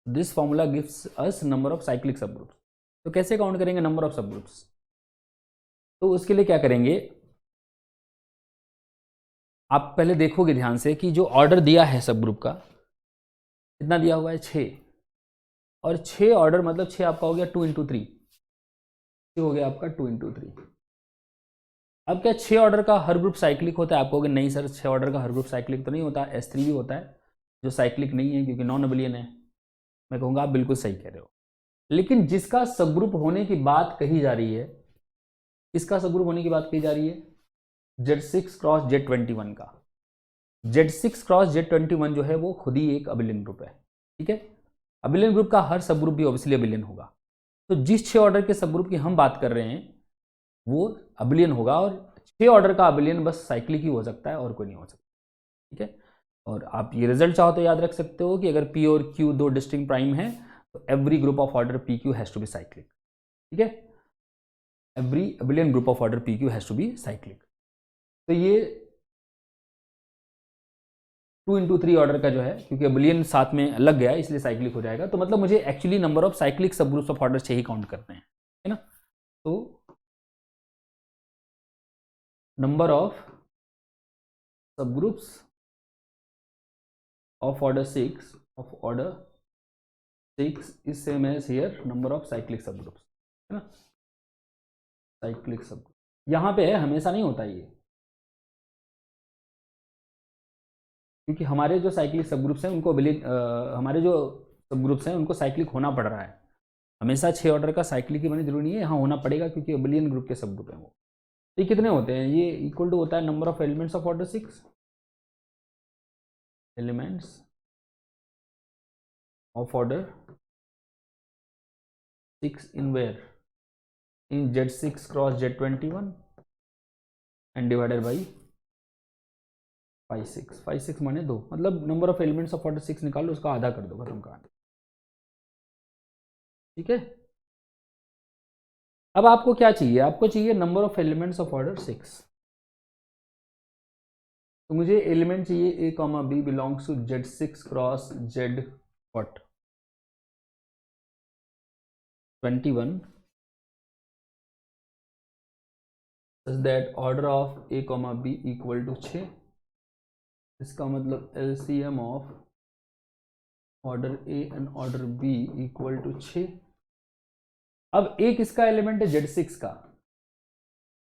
This formula gives us number of cyclic सब ग्रुप्स। तो कैसे काउंट करेंगे नंबर ऑफ सब ग्रुप्स? तो उसके लिए क्या करेंगे, आप पहले देखोगे ध्यान से कि जो ऑर्डर दिया है सब ग्रुप का कितना दिया हुआ है, 6, और 6 ऑर्डर मतलब 6 आपका हो गया 2 × 3, हो गया आपका 2 × 3। अब क्या 6 ऑर्डर का हर ग्रुप साइक्लिक होता है? आप कहोगे नहीं सर 6 ऑर्डर का हर ग्रुप साइक्लिक तो नहीं होता, S3 भी होता है जो साइक्लिक नहीं है क्योंकि नॉन अबेलियन है। मैं कहूँगा आप बिल्कुल सही कह रहे हो, लेकिन जिसका सब ग्रुप होने की बात कही जा रही है, किसका सब ग्रुप होने की बात कही जा रही है? Z6 क्रॉस Z21 का। Z6 क्रॉस Z21 जो है वो खुद ही एक अबेलियन ग्रुप है। ठीक है, अबेलियन ग्रुप का हर सब ग्रुप भी ऑब्वियसली अबेलियन होगा। तो जिस 6 ऑर्डर के सब ग्रुप की हम बात कर रहे हैं वो अबेलियन होगा, और 6 ऑर्डर का अबेलियन बस साइक्लिक ही हो सकता है और कोई नहीं हो सकता। ठीक है, और आप ये रिजल्ट चाहो तो याद रख सकते हो कि अगर P और Q दो डिस्टिंक्ट प्राइम है तो every group of order PQ has to be cyclic. ठीक है, every abelian group of order PQ has to be cyclic. तो ये 2 × 3 ऑर्डर का जो है, क्योंकि अबेलियन साथ में लग गया इसलिए साइक्लिक हो जाएगा। तो मतलब मुझे actually number of cyclic subgroups of order 6 ही काउंट करते हैं, है ना। तो number of subgroups of order 6 is same as here number of cyclic subgroups, है ना। साइक्लिक सब ग्रुप यहाँ पे है, हमेशा नहीं होता ये, क्योंकि हमारे जो साइक्लिक सब ग्रुप्स हैं उनको हमारे जो सब ग्रुप्स हैं उनको साइक्लिक होना पड़ रहा है। हमेशा 6 ऑर्डर का साइक्लिक ही बने जरूरी नहीं है, यहाँ होना पड़ेगा क्योंकि अबेलियन ग्रुप के सब ग्रुप हैं वो। तो ये कितने होते हैं? ये इक्वल टू होता है number of elements of order 6, elements of order 6 in where, in Z6 cross Z21 and divided by 5 6 माने 2, मतलब number of elements of order 6 निकाल लो, उसका आधा कर दो, खत्म कहानी। ठीक है, अब आपको क्या चाहिए? आपको चाहिए number of elements of order 6। तो मुझे एलिमेंट चाहिए A, B belongs to Z6 cross Z21 such that order of A, B equal to 6। इसका मतलब LCM of order A and order B equal to 6। अब A किसका एलिमेंट है? Z6 का।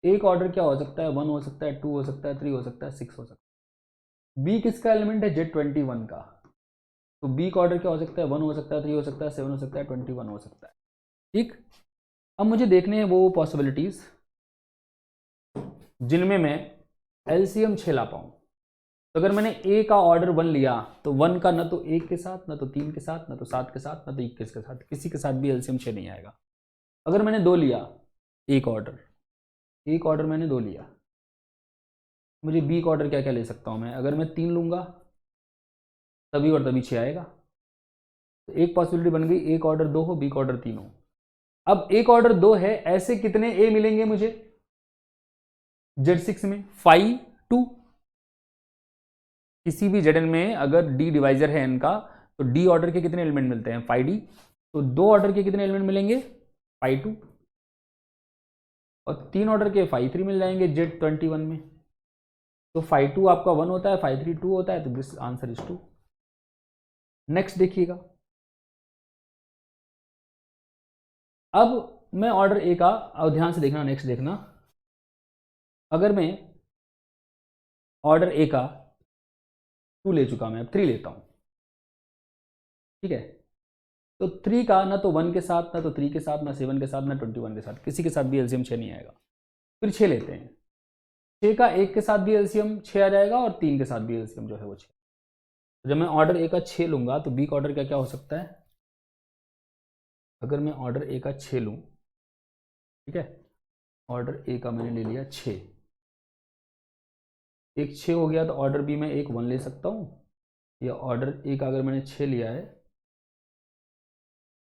एक ऑर्डर क्या हो सकता है, 1 हो सकता है, 2 हो सकता है, 3 हो सकता है, 6 हो सकता है। बी किसका एलिमेंट है, Z21 का। तो बी का ऑर्डर क्या हो सकता है, 1 हो सकता है, 3 हो सकता है, 7 हो सकता है, 21 हो सकता है। ठीक, अब मुझे देखने हैं वो पॉसिबिलिटीज जिनमें मैं एलसीएम 6 ला पाऊँ। तो अगर मैंने ए का ऑर्डर 1 लिया तो 1 का ना तो 1 के साथ, ना तो 3 के साथ, ना तो 7 के साथ, ना तो 21 के साथ, किसी के साथ भी एलसीएम 6 नहीं आएगा। अगर मैंने 2 लिया, एक ऑर्डर मैंने 2 लिया, मुझे बी का ऑर्डर क्या क्या ले सकता हूँ मैं, अगर मैं 3 लूँगा तभी और तभी 6 आएगा। तो एक पॉसिबिलिटी बन गई, एक ऑर्डर 2 हो, बी का ऑर्डर 3 हो। अब एक ऑर्डर 2 है, ऐसे कितने ए मिलेंगे मुझे Z6 में, 5 2। किसी भी Zn में अगर डी डिवाइजर है n का, तो डी ऑर्डर के कितने एलिमेंट मिलते हैं, 5d। तो 2 ऑर्डर के कितने एलिमेंट मिलेंगे, 5 2, और 3 ऑर्डर के 5 3 मिल जाएंगे Z21 में। तो 5 2 आपका 1 होता है, 5 3 2 होता है, तो दिस आंसर इज 2। नेक्स्ट देखिएगा, अब मैं ऑर्डर ए का, अब ध्यान से देखना, नेक्स्ट देखना, अगर मैं ऑर्डर ए का 2 ले चुका, मैं अब 3 लेता हूं। ठीक है, तो 3 का ना तो 1 के साथ, ना तो 3 के साथ, ना 7 के साथ, ना 21 के साथ, किसी के साथ भी एलसीएम 6 नहीं आएगा। फिर 6 लेते हैं, 6 का 1 के साथ भी एलसीएम 6 आ जाएगा, और 3 के साथ भी एलसीएम जो है वो 6। तो जब मैं ऑर्डर ए का 6 लूंगा तो बी का ऑर्डर क्या क्या हो सकता है, अगर मैं ऑर्डर ए का 6 लूँ, ठीक है, ऑर्डर ए का मैंने ले लिया 6, एक 6 हो गया, तो ऑर्डर बी में एक 1 ले सकता हूँ, या ऑर्डर ए का अगर मैंने 6 लिया है,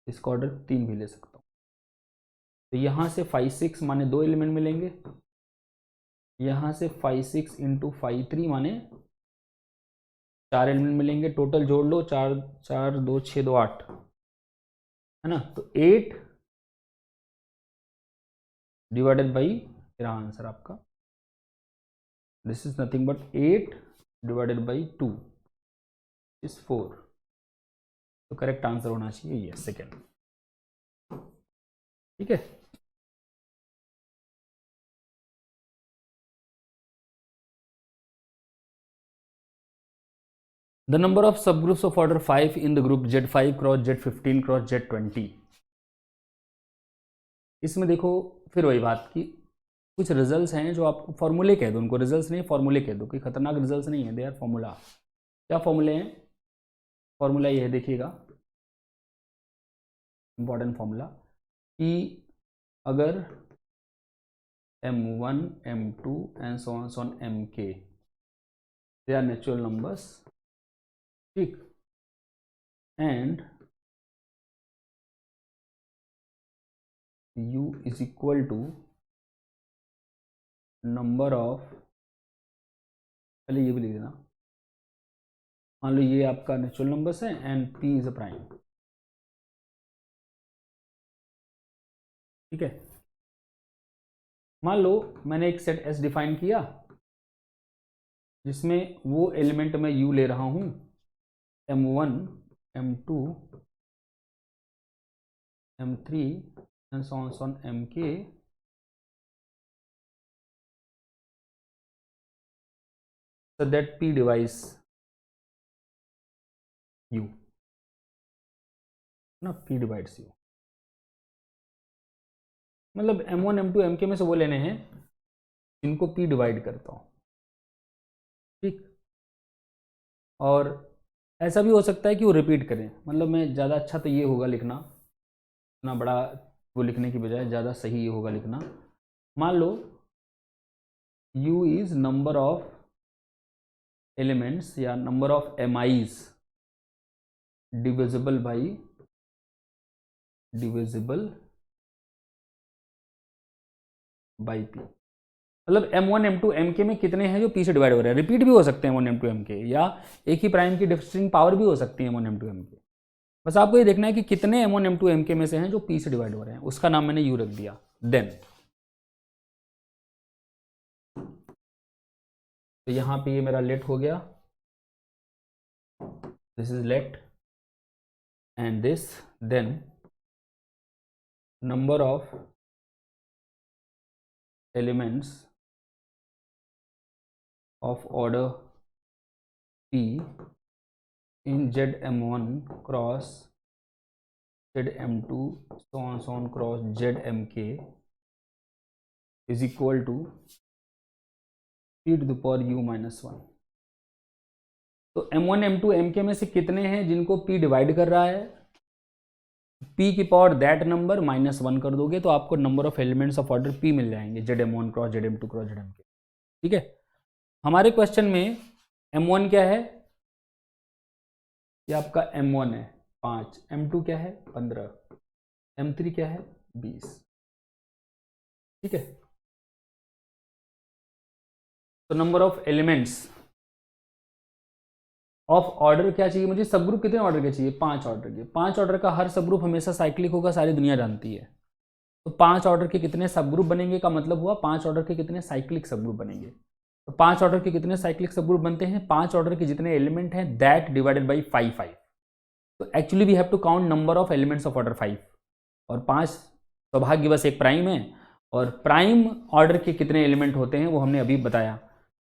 इसका ऑर्डर 3 भी ले सकता हूँ। तो यहाँ से 5 6 माने 2 एलिमेंट मिलेंगे, यहाँ से 5 6 इंटू 5 3 माने 4 एलिमेंट मिलेंगे। टोटल जोड़ लो, 4 4 2 6 2 8, है ना। तो 8 डिवाइडेड बाई, मेरा आंसर आपका this is nothing but 8 divided by 2 is 4। तो करेक्ट आंसर होना चाहिए ये सेकेंड। ठीक है, the number of subgroups of order 5 in the group Z5 cross Z15 cross Z20। इसमें देखो फिर वही बात की, कुछ रिजल्ट्स हैं जो आपको फॉर्मूले कह दो, उनको रिजल्ट्स नहीं फॉर्मूले कह दो, कोई खतरनाक रिजल्ट्स नहीं है, दे आर फॉर्मूला। क्या फॉर्मूले हैं, फॉर्मूला ये है, देखिएगा इंपॉर्टेंट फॉर्मूला, कि अगर m1 m2 and so on mk they are natural numbers, ठीक, and u is equal to number of, पहले ये भी लिख देना, मान लो ये आपका नेचुरल नंबर्स है and p is a prime. ठीक है, मान लो मैंने एक सेट S डिफाइन किया जिसमें वो एलिमेंट मैं u ले रहा हूं, m1 m2 m3 and so on mk, so that p divides u, ना p divides u, मतलब m1 m2 mk में से वो लेने हैं जिनको p डिवाइड करता हूँ। ठीक, और ऐसा भी हो सकता है कि वो रिपीट करें, मतलब मैं ज़्यादा अच्छा तो ये होगा लिखना, इतना बड़ा वो लिखने की बजाय ज़्यादा सही ये होगा लिखना, मान लो u is number of elements या number of MIs divisible by p, मतलब m1 m2 mk में कितने हैं जो p से डिवाइड हो रहे हैं, रिपीट भी हो सकते हैं m1 m2 mk, या एक ही प्राइम की डिफरेंशिएटिंग पावर भी हो सकती है m1 m2 mk। बस आपको ये देखना है कि कितने m1 m2 mk में से हैं जो p से डिवाइड हो रहे हैं, उसका नाम मैंने u रख दिया। देन तो यहाँ पे ये मेरा लेट हो गया, this is let and this, then number of elements of order P in ZM1 cross ZM2 so on cross ZMK is equal to p to the power u minus 1। तो M1 M2 MK में से कितने हैं जिनको P डिवाइड कर रहा है? P की पावर दैट नंबर -1 कर दोगे तो आपको number of elements of order P मिल जाएंगे, ZM1 cross ZM2 cross ZMK। ठीक है, हमारे क्वेश्चन में M1 क्या है? ये आपका M1 है 5, M2 क्या है 15, M3 क्या है 20। ठीक है, तो number of elements of order क्या चाहिए मुझे? सब ग्रुप कितने ऑर्डर के चाहिए? 5 ऑर्डर के। 5 ऑर्डर का हर सब ग्रुप हमेशा साइक्लिक होगा, सारी दुनिया जानती है। तो 5 ऑर्डर के कितने सब ग्रुप बनेंगे का मतलब हुआ 5 ऑर्डर के कितने साइक्लिक सब ग्रुप बनेंगे। तो 5 ऑर्डर के कितने साइक्लिक सब ग्रुप बनते हैं? 5 ऑर्डर के जितने एलिमेंट हैं दैट डिवाइडेड बाई 5। तो actually we have to count number of elements of order 5 और 5 सौभाग्यवश एक प्राइम है। और प्राइम ऑर्डर के कितने एलिमेंट होते हैं वो हमने अभी बताया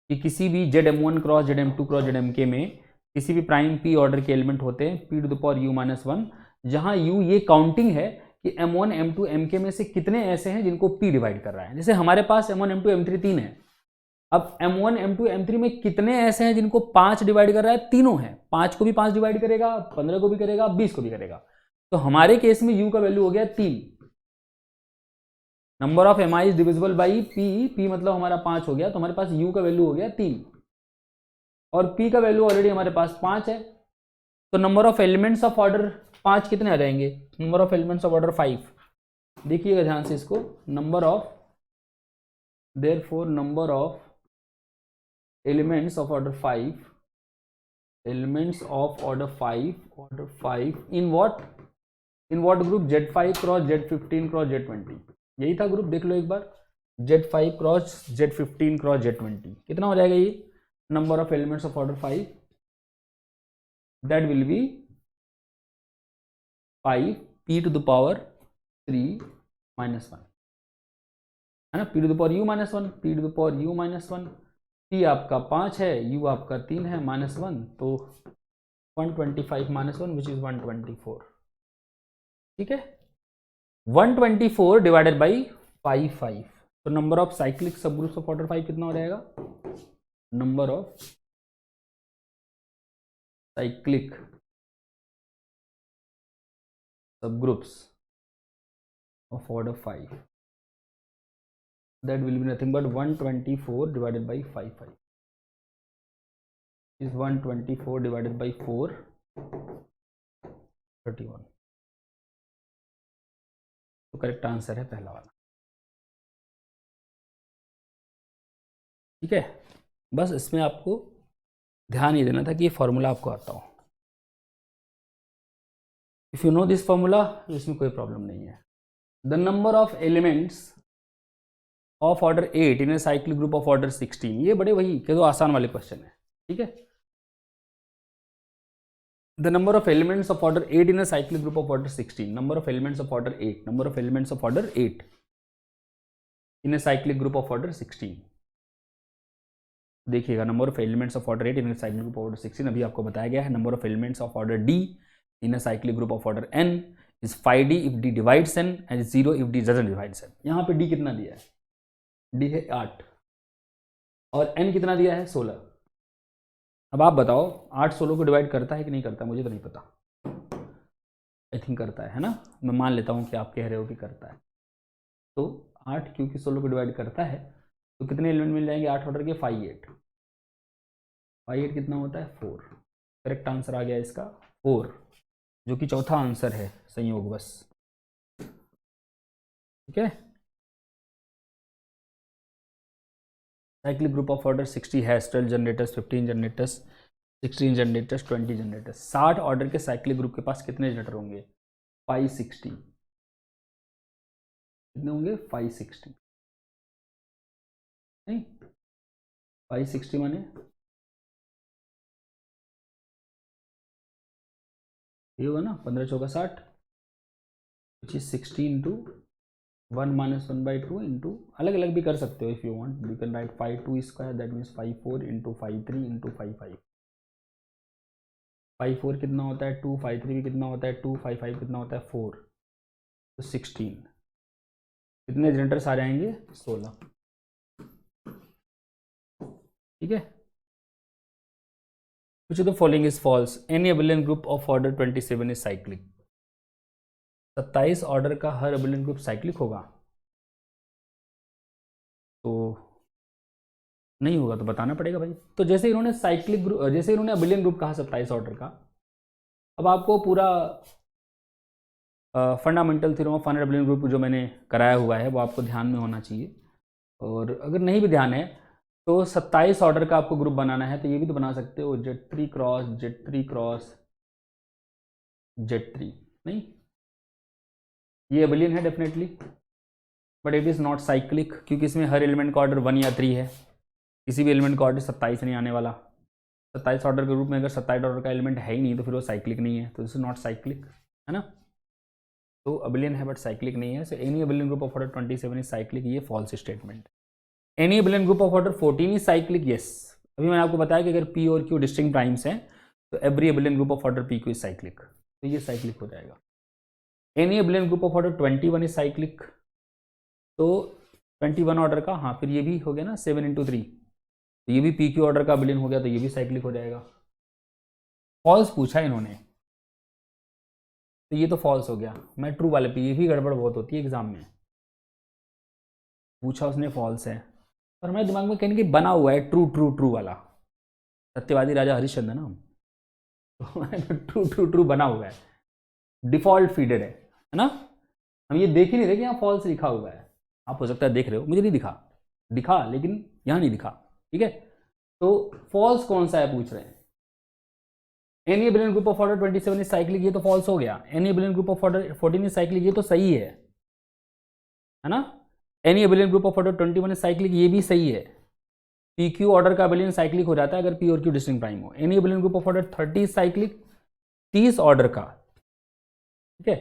कि किसी भी ZM1 cross ZM2 cross ZMK में किसी भी प्राइम P ऑर्डर के एलिमेंट होते हैं P to the power U-1, जहां U ये काउंटिंग है कि M1 M2 MK में से कितने ऐसे हैं जिनको P डिवाइड कर रहा है। जैसे हमारे पास M1 M2 M3 3 है, अब M1 M2 M3 में कितने ऐसे हैं जिनको 5 डिवाइड कर रहा है? तीनों हैं। 5 को भी 5 डिवाइड करेगा, 15 को भी करेगा, 20 को भी करेगा। तो हमारे केस में U का वैल्यू हो गया 3। Number of MI is divisible by P मतलब हमारा 5 हो गया, तो हमारे पास U का वैल्यू हो गया 3 और P का वैल्यू ऑलरेडी हमारे पास 5 है। तो number of elements of order 5 कितने आ जाएंगे? Number of elements of order 5। देखिएगा ध्यान से इसको, number of therefore number of elements of order 5, elements of order 5 in what group? Z5 cross Z15 cross Z20। यही था ग्रुप, देख लो एक बार, Z5 cross Z15 cross Z20। कितना हो जाएगा ये? Number of elements of order 5 that will be 5 P to the power 3 -1 है ना, P to the power U-1, P to the power U-1। P आपका 5 है, U आपका 3 है, -1, तो 125 -1 विच इज 124। ठीक है, 124 डिवाइडेड बाई 5। तो number of cyclic subgroups of order 5 कितना हो जाएगा? Number of cyclic subgroups of order 5 that will be nothing but 124 divided by 5 is 124 divided by 4 31। तो करेक्ट आंसर है पहला वाला। ठीक है, बस इसमें आपको ध्यान ये देना था कि ये फॉर्मूला आपको आता हो। If you know this formula इसमें कोई प्रॉब्लम नहीं है। The number of elements of order 8 in a cyclic group of order 16। ये बड़े वही के दो आसान वाले क्वेश्चन है। ठीक है, the number of elements of order 8 in a cyclic group of order 16। Number of elements of order 8, number of elements of order 8 in a cyclic group of order 16। देखिएगा, number of elements of order 8 in a cyclic group of order 16 अभी आपको बताया गया है। Number of elements of order D in a cyclic group of order N is 5D if D divides N and 0 if D doesn't divides N। यहाँ पे D कितना दिया है? D है 8 और N कितना दिया है? 16। अब आप बताओ 8 16 को डिवाइड करता है कि नहीं करता? मुझे तो नहीं पता, आई थिंक करता है ना। मैं मान लेता हूँ कि आप कह रहे हो कि करता है। तो 8 क्योंकि 16 को डिवाइड करता है तो कितने एलिमेंट मिल जाएंगे 8 ऑर्डर के? 5 8 कितना होता है? 4। करेक्ट आंसर आ गया इसका 4, जो कि चौथा आंसर है संयोगवश। ठीक है, cyclic group of order 60 has 12 generators, 15 generators, 16 generators, 20 generators. 60 order के साइक्लिक ग्रुप के पास कितने जनरेटर होंगे? 560। कितने होंगे? 560 नहीं, 560 माने ये होगा ना 15 चौका 60 which is 60 into 1 minus 1/2 into, अलग अलग भी कर सकते हो if you want, you can write 5 2 square, that means 5 4 into 5 3 into 5 5। 5 4 कितना होता है 2, 5 3 भी कितना होता है 2, 5 5 कितना होता है 4, तो 16। कितने जनरेटर्स आ जाएंगे 16। ठीक है। Which of the following is false? Any abelian group of order 27 is cyclic. 27 order का हर abelian ग्रुप साइक्लिक होगा? तो नहीं होगा, तो बताना पड़ेगा भाई। तो जैसे इन्होंने साइक्लिक ग्रुप, जैसे इन्होंने abelian ग्रुप कहा 27 ऑर्डर का, अब आपको पूरा fundamental theorem of finite abelian group जो मैंने कराया हुआ है वो आपको ध्यान में होना चाहिए। और अगर नहीं भी ध्यान है तो 27 ऑर्डर का आपको ग्रुप बनाना है, तो ये भी तो बना सकते हो Z3 cross Z3 cross Z3। नहीं, ये एबेलियन है definitely, but it is not cyclic, क्योंकि इसमें हर एलिमेंट का ऑर्डर 1 या 3 है। किसी भी एलिमेंट का ऑर्डर 27 नहीं आने वाला। 27 ऑर्डर के ग्रुप में अगर 27 ऑर्डर का एलिमेंट है ही नहीं तो फिर वो साइक्लिक नहीं है, तो दिस इज नॉट साइक्लिक, है ना। तो एबेलियन है बट साइक्लिक नहीं है। So any abelian group of order 27 is cyclic, ये false statement. Any abelian group of order 14 is cyclic, yes. अभी मैंने आपको बताया कि अगर P और Q डिस्टिंक्ट प्राइम्स हैं तो every Abelian group of order PQ is cyclic, तो ये साइक्लिक हो जाएगा। Any abelian group of order 21 is cyclic, तो 21 ऑर्डर का, हाँ फिर ये भी हो गया ना 7 × 3, तो ये भी PQ ऑर्डर का एबेलियन हो गया, तो ये भी साइक्लिक हो जाएगा। फॉल्स पूछा इन्होंने, तो ये तो फॉल्स हो गया। मैं ट्रू वाले पे, ये भी गड़बड़ बहुत होती है एग्जाम में, पूछा उसने फॉल्स है, और हमारे दिमाग में कहीं बना हुआ है ट्रू ट्रू ट्रू वाला, सत्यवादी राजा हरिश्चंद्र ना हम, तो ट्रू ट्रू ट्रू बना हुआ है, डिफॉल्ट फीडेड है ना। हम ये देख ही नहीं रहे कि यहाँ फॉल्स लिखा हुआ है। आप हो सकता है देख रहे हो, मुझे नहीं दिखा लेकिन यहाँ नहीं दिखा। ठीक है, तो फॉल्स कौन सा है पूछ रहे हैं। Any abelian group of order 27 is cyclic, ये तो फॉल्स हो गया। Any abelian group of order 14 is cyclic, ये तो सही है ना। Any abelian group of order 21 is cyclic, ये भी सही है। PQ ऑर्डर का एबेलियन साइक्लिक हो जाता है अगर P और Q डिस्टिंक्ट प्राइम हो। Any abelian group of order 30 is cyclic, 30 order का, ठीक है,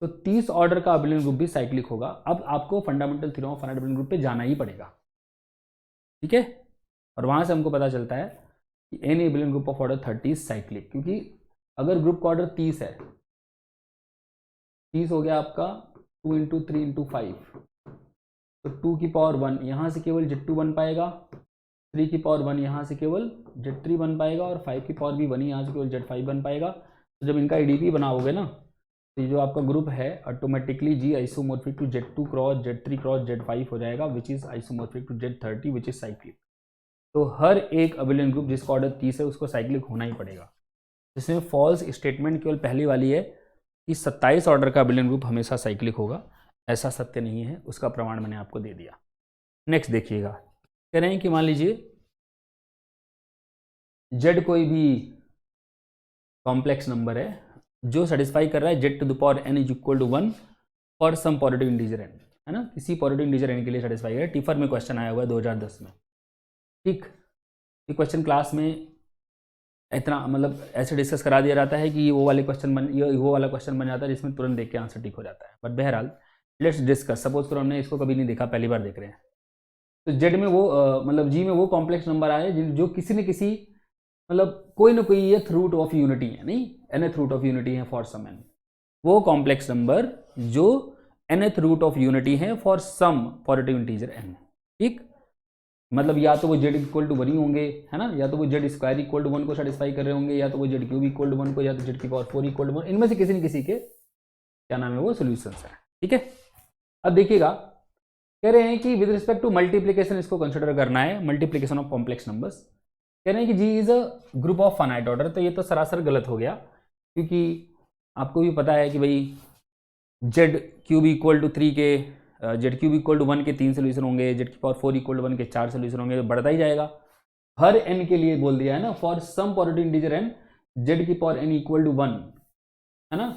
तो 30 ऑर्डर का एबेलियन ग्रुप भी साइक्लिक होगा। अब आपको fundamental theorem of finite Abelian group पे जाना ही पड़ेगा, ठीक है, और वहां से हमको पता चलता है कि any abelian group of order 30 cyclic, क्योंकि अगर ग्रुप का ऑर्डर 30 है, 30 हो गया आपका 2 × 3 × 5, तो 2 की पावर 1 यहाँ से केवल Z2 बन पाएगा, 3 की पावर 1 यहाँ से केवल Z3 बन पाएगा, और 5 की पावर भी 1 यहाँ से केवल Z5 बन पाएगा। तो जब इनका EDP बनाओगे ना, तो ये जो आपका ग्रुप है automatically G isomorphic to Z2 cross Z3 cross Z5 हो जाएगा, which is isomorphic to Z30 which is cyclic. तो हर एक एबेलियन ग्रुप जिसका ऑर्डर 30 है उसको साइक्लिक होना ही पड़ेगा। इसमें फॉल्स स्टेटमेंट केवल पहली वाली है कि 27 ऑर्डर का एबेलियन ग्रुप हमेशा साइक्लिक होगा, ऐसा सत्य नहीं है, उसका प्रमाण मैंने आपको दे दिया। नेक्स्ट देखिएगा, कह रहे हैं कि मान लीजिए Z कोई भी कॉम्प्लेक्स नंबर है जो सेटिस्फाई कर रहा है Z⁴n is equal to 1 for some positive integer n, है ना, किसी पॉजिटिव इंटीजर n के लिए सेटिस्फाई है। टिफर में क्वेश्चन आया हुआ है 2010 में। ठीक, ये क्वेश्चन क्लास में इतना मतलब ऐसे डिस्कस करा दिया जाता है कि ये वो वाला क्वेश्चन बन जाता है जिसमें तुरंत देख के आंसर ठीक हो जाता है। बट बहरहाल लेट्स डिस्कस, सपोज करो हमने इसको कभी नहीं देखा, पहली बार देख रहे हैं, तो जेड में वो मतलब जी में वो कॉम्प्लेक्स नंबर आए जो किसी न किसी मतलब कोई ना कोई एथ रूट ऑफ यूनिटी है, नहीं nth रूट ऑफ यूनिटी है फॉर सम n, वो कॉम्प्लेक्स नंबर जो nth रूट ऑफ यूनिटी है for some positive integer n। ठीक, मतलब या तो वो z इक्वल टू 1 ही होंगे, है ना, या तो वो z स्क्वायर इक्वल टू 1 को सेटिस्फाई कर रहे होंगे, या तो वो z क्यूब इक्वल टू 1 को, या तो z की पावर 4 इक्वल टू 1, इनमें से किसी न किसी के क्या नाम है वो सोल्यूशंस है। ठीक है, अब देखिएगा कह रहे हैं कि विद रिस्पेक्ट टू मल्टीप्लीकेशन इसको कंसिडर करना है, मल्टीप्लीकेशन ऑफ कॉम्प्लेक्स नंबर्स। कह रहे हैं कि G is a group of finite order, तो ये तो सरासर गलत हो गया, क्योंकि आपको भी पता है कि भाई z क्यूब इक्वल टू 3 के z क्यूब इक्वल टू 1 के 3 सोल्यूशन होंगे, z की पावर 4 इक्वल टू 1 के 4 सोल्यूशन होंगे, तो बढ़ता ही जाएगा। हर n के लिए बोल दिया है ना, for some positive integer n z की पावर n इक्वल टू 1, है ना,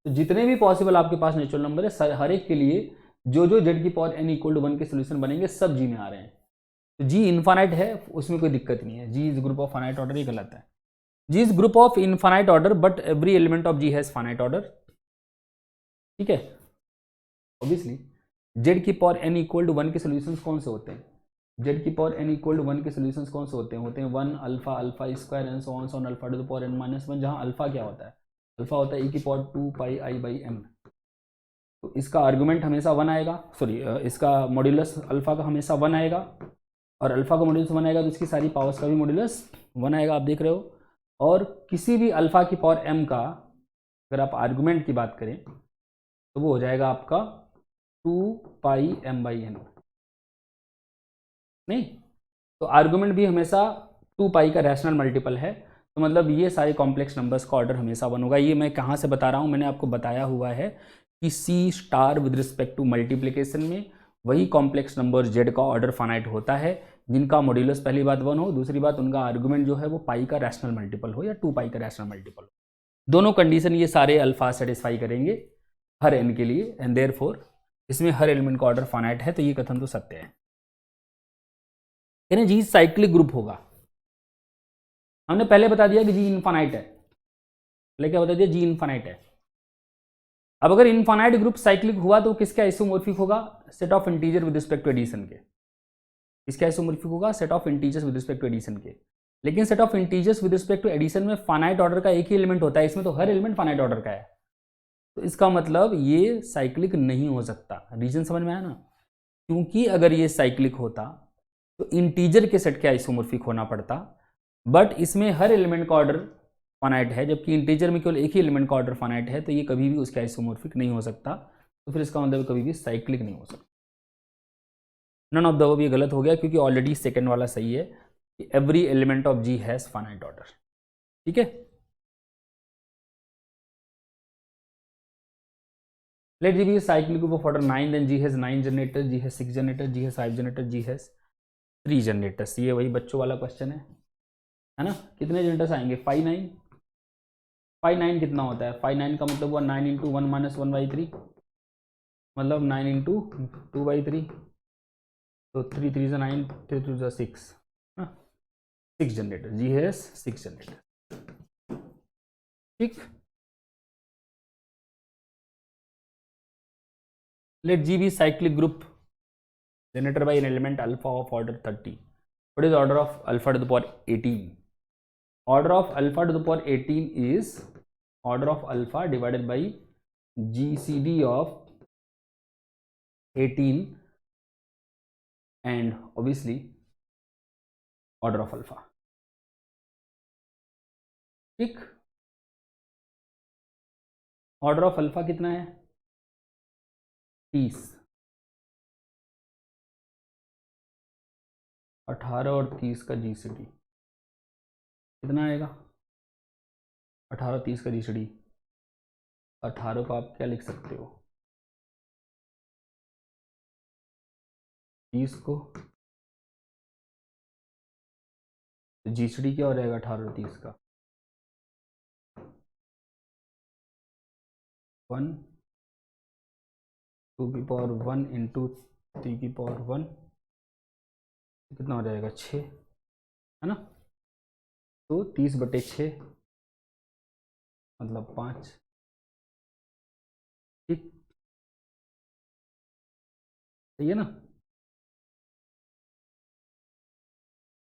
तो जितने भी पॉसिबल आपके पास नेचुरल नंबर है हर एक के लिए जो z की पावर n इक्वल टू 1 के सोल्यूशन बनेंगे सब जी में आ रहे हैं। तो जी इनफाइनाइट है, उसमें कोई दिक्कत नहीं है, G is group of finite order, ये गलत है। G is group of infinite order but every element of G has finite order. ठीक है, ऑब्वियसली जेड की पावर एन इक्वल टू 1 के सोल्यूशंस कौन से होते हैं? जेड की पावर एन इक्वल टू 1 के सोल्यूशंस कौन से होते हैं 1 alpha alpha square and so on alpha to the power n minus 1, जहाँ अल्फा क्या होता है? अल्फा होता है e की power 2 pi i by m. तो इसका आर्गुमेंट हमेशा 1 आएगा, सॉरी इसका मॉड्यूलस अल्फा का हमेशा 1 आएगा, और अल्फा का मॉड्यूलस 1 आएगा तो इसकी सारी पावर्स का भी मॉड्यूलस 1 आएगा, आप देख रहे हो। और किसी भी अल्फा की पावर m का अगर आप आर्गुमेंट की बात करें तो वो हो जाएगा आपका 2 पाई m बाई एन। नहीं, तो आर्गुमेंट भी हमेशा 2 पाई का रैशनल मल्टीपल है, तो मतलब ये सारे कॉम्प्लेक्स नंबर्स का ऑर्डर हमेशा 1 होगा। ये मैं कहाँ से बता रहा हूँ, मैंने आपको बताया हुआ है कि C star with respect to multiplication में वही कॉम्प्लेक्स नंबर जेड का ऑर्डर फाइनाइट होता है जिनका मॉड्यूलस पहली बात 1 हो, दूसरी बात उनका आर्गुमेंट जो है वो पाई का रैशनल मल्टीपल हो या 2 पाई का रैशनल मल्टीपल हो। दोनों कंडीशन ये सारे अल्फा सेटिस्फाई करेंगे हर एन के लिए, एंड देयरफॉर इसमें हर एलिमेंट का ऑर्डर फाइनाइट है, तो ये कथन तो सत्य है। यानी जी साइक्लिक ग्रुप होगा। हमने पहले बता दिया कि जी इनफाइनाइट है, पहले क्या बता दिया? जी इनफाइनाइट है। अब अगर इनफाइनाइट ग्रुप साइक्लिक हुआ तो किसका आइसोमॉर्फिक होगा? Set of integer with respect to addition के। इसका आइसोमॉर्फिक होगा set of integers with respect to addition के। लेकिन set of integers with respect to addition में फाइनाइट ऑर्डर का एक ही एलिमेंट होता है, इसमें तो हर एलिमेंट फाइनाइट ऑर्डर का है, तो इसका मतलब ये साइक्लिक नहीं हो सकता। रीजन समझ में आया ना? क्योंकि अगर ये साइक्लिक होता तो इंटीजर के सेट के आइसोमॉर्फिक होना पड़ता, बट इसमें हर एलिमेंट का ऑर्डर फाइनाइट है, जबकि इंटीजर में केवल एक ही एलिमेंट का ऑर्डर फाइनाइट है, तो ये कभी भी उसके आइसोमॉर्फिक नहीं हो सकता, तो फिर इसका मतलब कभी भी साइक्लिक नहीं हो सकता। नन ऑफ द अबव ये गलत हो गया, क्योंकि ऑलरेडी सेकंड वाला सही है कि every element of G has finite order. ठीक है, let G be cyclic group of order 9, then G has 9 generators, G has 6 generators, G has 5 generators, G has 3 generators. ये वही बच्चों वाला क्वेश्चन है ना? कितने जनरेटर्स आएंगे? 5 9। 5 9 कितना होता है? 5 9 का मतलब हुआ 9 इंटू 1 माइनस 1/3, मतलब 9 इंटू 2/3, तो 3 3 जा 9, 3 2 जा 6, 6 जनरेटर। G has 6 generator. ठीक, let G be cyclic group generated by an element alpha of order 30। What is order of alpha to the power 18? Order of alpha to the power 18 is order of alpha divided by GCD of 18 and obviously order of alpha। ठीक, ऑर्डर ऑफ अल्फा कितना है? 30। 18 और 30 का जीसीडी कितना आएगा? 18 30 का जीसीडी 18 को आप क्या लिख सकते हो? 30 को जीसीडी क्या हो जाएगा 18 और 30 का? 1 2 की पावर 1 इंटू 3 की पावर 1, कितना हो जाएगा? 6, है ना? तो 30/6 मतलब 5। ठीक, सही है ना?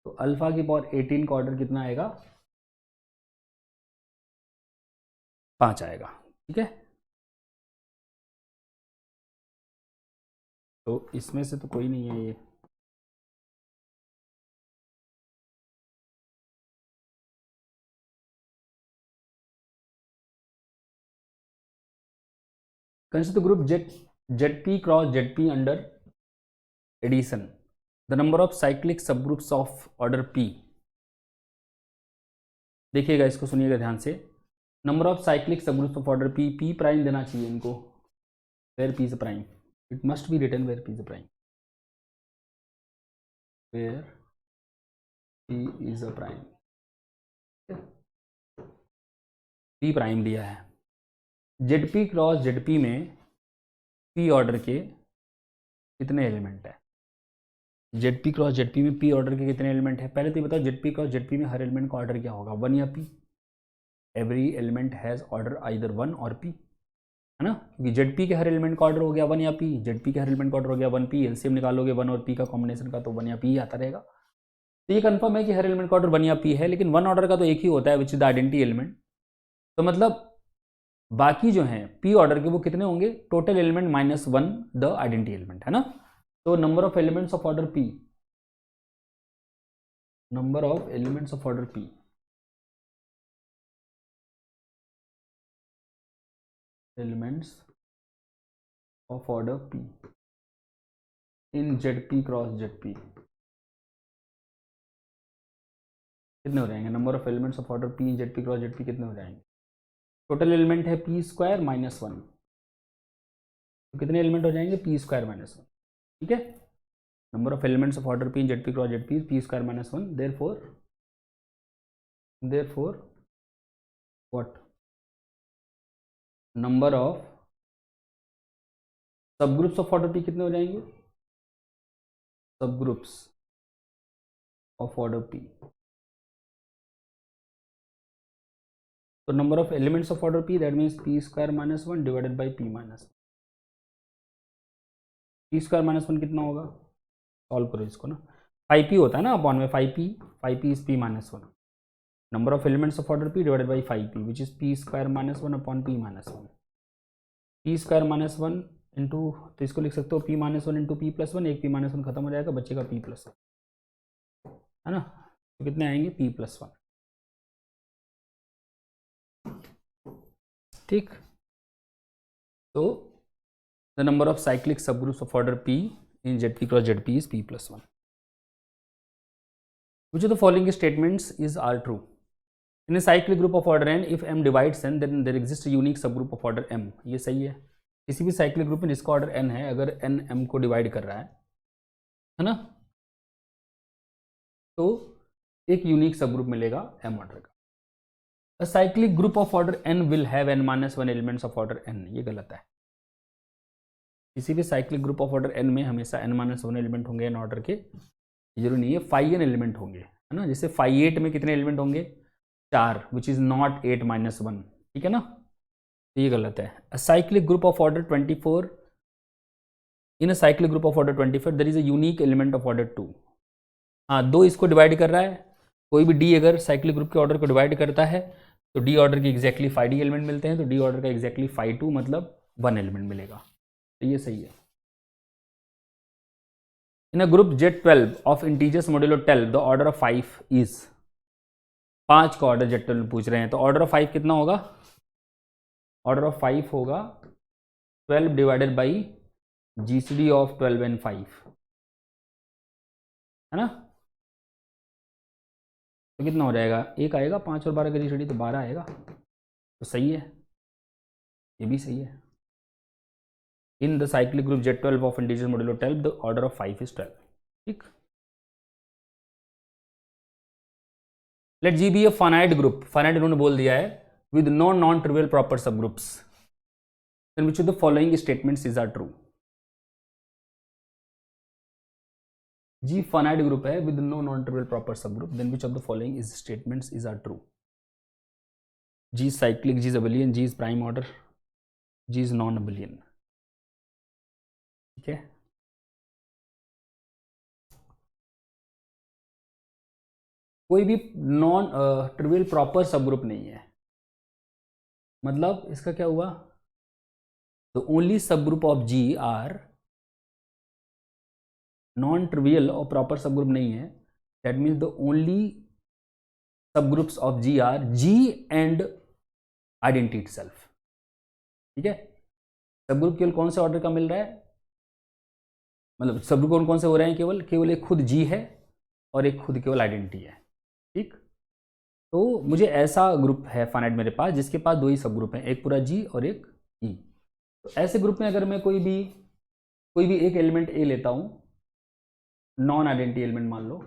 तो अल्फा की पावर 18 का ऑर्डर कितना आएगा? 5 आएगा। ठीक है, तो इसमें से तो कोई नहीं है ये। Consider the group ZP cross ZP under addition. The number of cyclic subgroups of order P. देखिएगा, इसको सुनिएगा ध्यान से। Number of cyclic subgroups of order P, P prime देना चाहिए इनको, where P is a prime. It must be written where P is a prime, where P is a prime. P prime दिया है। ZP क्रॉस ZP में P ऑर्डर के कितने एलिमेंट है? ZP क्रॉस ZP में P ऑर्डर के कितने एलिमेंट है? पहले तो ये बताओ ZP क्रॉस ZP में हर एलिमेंट का ऑर्डर क्या होगा? 1 या P? Every element has order either 1 और P। है ना, क्योंकि जेड पी के हर एलिमेंट का ऑर्डर हो गया 1 या पी, जेड पी के हर एलिमेंट का ऑर्डर हो गया 1 पी, एलसीएम निकालोगे 1 और पी का कॉम्बिनेशन का तो 1 या पी आता रहेगा। तो ये कंफर्म है कि हर एलिमेंट का ऑर्डर 1 या पी है, लेकिन 1 ऑर्डर का तो एक ही होता है which is the identity element. तो मतलब बाकी जो हैं पी ऑर्डर के वो कितने होंगे, total element -1 the identity element, है ना। तो number of elements of order P, number of elements of order P, elements of order P in Z P cross Z P कितने हो जाएंगे, number of elements of order P in Z P cross Z P कितने हो जाएंगे, टोटल एलिमेंट है पी स्क्वायर माइनस 1, तो कितने एलिमेंट हो जाएंगे, पी स्क्वायर माइनस 1, ठीक है। Number of elements of order P in Z P cross Z P square minus 1, therefore what, number of subgroups of order P कितने हो जाएंगे, सब ग्रुप्स ऑफ ऑर्डर पी, तो number of elements of order P that means P square minus 1 divided by P minus, P square minus 1 कितना होगा, सॉल्व करो इसको ना, 5p होता है ना अपॉन में 5p is p minus 1, number of elements of order p divided by 5p which is p square minus 1 upon p minus 1, p square minus 1 into, तो इसको लिख सकते हो p minus 1 into p plus 1, एक p माइनस 1 खत्म हो जाएगा, बचेगा p प्लस 1, है ना। तो कितने आएंगे p प्लस 1, ठीक। तो the number of cyclic subgroups of order p in Zp cross Zp is p plus 1. Which of the following statements are true? In a cyclic group of order n, if m divides n, then there exists a unique subgroup of order m. ये सही है, किसी भी साइक्लिक ग्रुप में जिसका ऑर्डर n है, अगर n m को डिवाइड कर रहा है ना, तो एक यूनिक सबग्रुप मिलेगा m ऑर्डर का। A cyclic group of order n will have n minus 1 elements of order n, ये गलत है। किसी भी cyclic group of order n में हमेशा n माइनस 1 एलिमेंट होंगे, n ऑर्डर के, जरूरी नहीं है फाई n एलिमेंट होंगे, है ना। जैसे फाई 8 में कितने एलिमेंट होंगे, 4, विच इज नॉट 8 माइनस 1, ठीक है ना, तो ये गलत है। A cyclic group of order 24, in a cyclic group of order 24 there is a unique element of order 2। हाँ, 2 इसको डिवाइड कर रहा है, कोई भी डी अगर साइक्लिक ग्रुप के ऑर्डर को डिवाइड करता है तो डी ऑर्डर के एग्जैक्टली 5d एलिमेंट मिलते हैं, तो डी ऑर्डर का एग्जैक्टली 5 मतलब 1 एलिमेंट मिलेगा, तो ये सही है। In a group Z12 of integers modulo 12 the order of 5 is, 5 का ऑर्डर Z12 में पूछ रहे हैं, तो ऑर्डर ऑफ 5 कितना होगा, ऑर्डर ऑफ 5 होगा 12 divided by GCD of 12 and 5, है ना। तो कितना हो जाएगा, 1 आएगा, 5 और 12 का GCD तो 12 आएगा, तो सही है, ये भी सही है। In the cyclic group Z12 of integers modulo 12 the order of 5 is 12, ठीक। Let G be a finite group, finite इन्होंने बोल दिया है, with no non trivial proper सब groups, then which of the following statements is are true. G finite group है with no non trivial proper सब group, then which of the following is statements is are true. G cyclic, ji is abelian, G is prime order, G is non abelian, ठीक है। कोई भी नॉन ट्रिवियल प्रॉपर सब ग्रुप नहीं है, मतलब इसका क्या हुआ, द ओनली सब group of G are non trivial और प्रॉपर सब ग्रुप नहीं है, that means the only subgroups of G are G and identity itself, ठीक है। सब ग्रुप केवल कौन से ऑर्डर का मिल रहा है, मतलब सब ग्रुप कौन कौन से हो रहे हैं, केवल एक खुद जी है और एक खुद केवल आइडेंटिटी है, ठीक। तो मुझे ऐसा ग्रुप है फाइनाइट मेरे पास जिसके पास 2 ही सब ग्रुप हैं, एक पूरा जी और एक ई। तो ऐसे ग्रुप में अगर मैं कोई भी एक एलिमेंट ए लेता हूं, नॉन आइडेंटिटी एलिमेंट मान लो,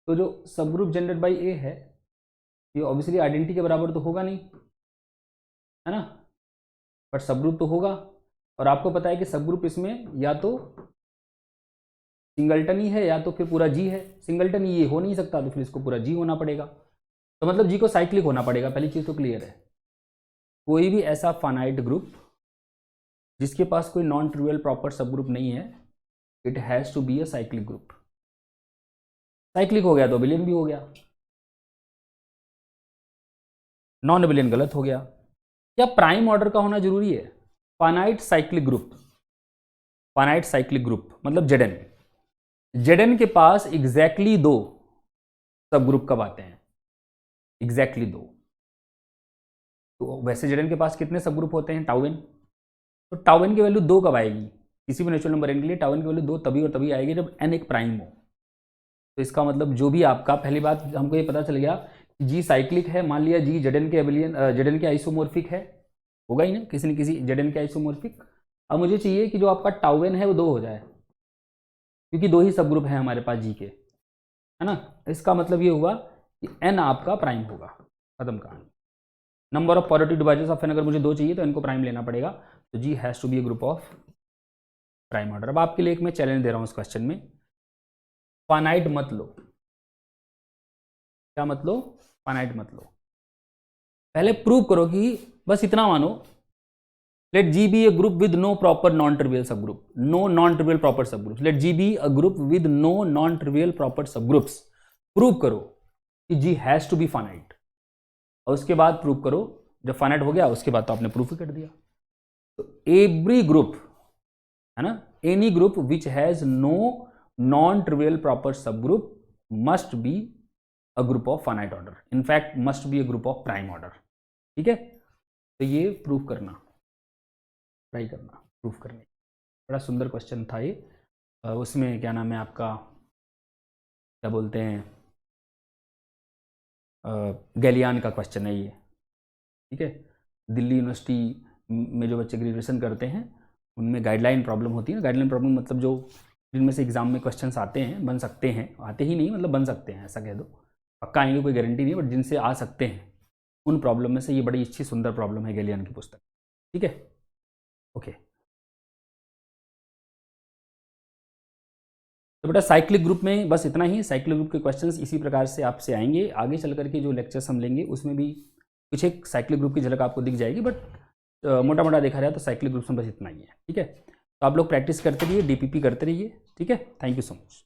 तो जो सब ग्रुप जनरेट बाई ए है ये ऑब्वियसली आइडेंटिटी के बराबर तो होगा नहीं, है ना, बट सब ग्रुप तो होगा। और आपको पता है कि सब ग्रुप इसमें या तो सिंगल्टन ही है या तो फिर पूरा जी है, सिंगल्टन ये हो नहीं सकता, तो फिर इसको पूरा जी होना पड़ेगा, तो मतलब जी को साइक्लिक होना पड़ेगा, पहली चीज़ तो क्लियर है, कोई भी ऐसा फाइनाइट ग्रुप जिसके पास कोई नॉन ट्रिवियल प्रॉपर सब ग्रुप नहीं है, it has to be a cyclic group. Cyclic हो गया तो अबिलियन भी हो गया, नॉन अबिलियन गलत हो गया। क्या प्राइम ऑर्डर का होना जरूरी है? Finite cyclic group, finite cyclic group मतलब जेडन के पास एग्जैक्टली 2 सब ग्रुप कब आते हैं? एग्जैक्टली 2। तो वैसे जेडन के पास कितने सब ग्रुप होते हैं? Tau n। तो टाउ n की वैल्यू 2 कब आएगी? किसी भी नेचुरल नंबर n के लिए टाउ n की वैल्यू 2 तभी और तभी आएगी जब n एक प्राइम हो। तो इसका मतलब जो भी आपका, पहली बात हमको ये पता चल गया कि जी साइक्लिक है, मान लिया जी जेडन के एबिलियन, जेडन के आइसोमॉर्फिक है, होगा ही ना किसी न किसी जेडन के आइसोमॉर्फिक। अब मुझे चाहिए कि जो आपका टाउ n है वो 2 हो जाए, क्योंकि 2 ही सब ग्रुप है हमारे पास जी के, है ना। इसका मतलब ये हुआ कि n आपका प्राइम होगा, खत्म कहानी। Number of positive divisors of n अगर मुझे 2 चाहिए तो n को प्राइम लेना पड़ेगा, तो G has to be a group of prime order. अब आपके लिए एक मैं चैलेंज दे रहा हूं इस क्वेश्चन में, फाइनाइट मत लो। क्या मत लो? फाइनाइट मत लो। पहले प्रूव करो कि बस इतना मानो, let G be a group with no proper non trivial subgroup, no non trivial proper सब group. Let G be a group with no non trivial proper सब ग्रुप्स। प्रूव करो कि G has to be finite, और उसके बाद प्रूव करो, जब फाइनाइट हो गया उसके बाद तो आपने प्रूफ ही कर दिया। तो एवरी ग्रुप, है ना, any group which has no non trivial proper सब group must be a group of finite order, in fact must be a group of prime order. ठीक है, तो ये प्रूफ करना, ट्राई करना प्रूफ करने। बड़ा सुंदर क्वेश्चन था ये। उसमें क्या नाम है आपका, क्या बोलते हैं, गैलियान का क्वेश्चन है ये। ठीक है, दिल्ली यूनिवर्सिटी में जो बच्चे ग्रेजुएशन करते हैं उनमें गाइडलाइन प्रॉब्लम होती है। गाइडलाइन प्रॉब्लम मतलब जो जिनमें से एग्जाम में क्वेश्चंस आते हैं, बन सकते हैं, आते ही नहीं मतलब बन सकते हैं, ऐसा कह दो, पक्का आएंगे कोई गारंटी नहीं, बट जिनसे आ सकते हैं उन प्रॉब्लम में से ये बड़ी अच्छी सुंदर प्रॉब्लम है गैलियान की पुस्तक। ठीक है, ओके। तो बेटा साइक्लिक ग्रुप में बस इतना ही। साइक्लिक ग्रुप के क्वेश्चंस इसी प्रकार से आपसे आएंगे। आगे चल करके जो लेक्चर्स हम लेंगे उसमें भी कुछ एक साइक्लिक ग्रुप की झलक आपको दिख जाएगी, बट मोटा मोटा देखा जाए तो साइक्लिक ग्रुप में बस इतना ही है। ठीक है, तो आप लोग प्रैक्टिस करते रहिए, डीपीपी करते रहिए। ठीक है, थैंक यू सो मच।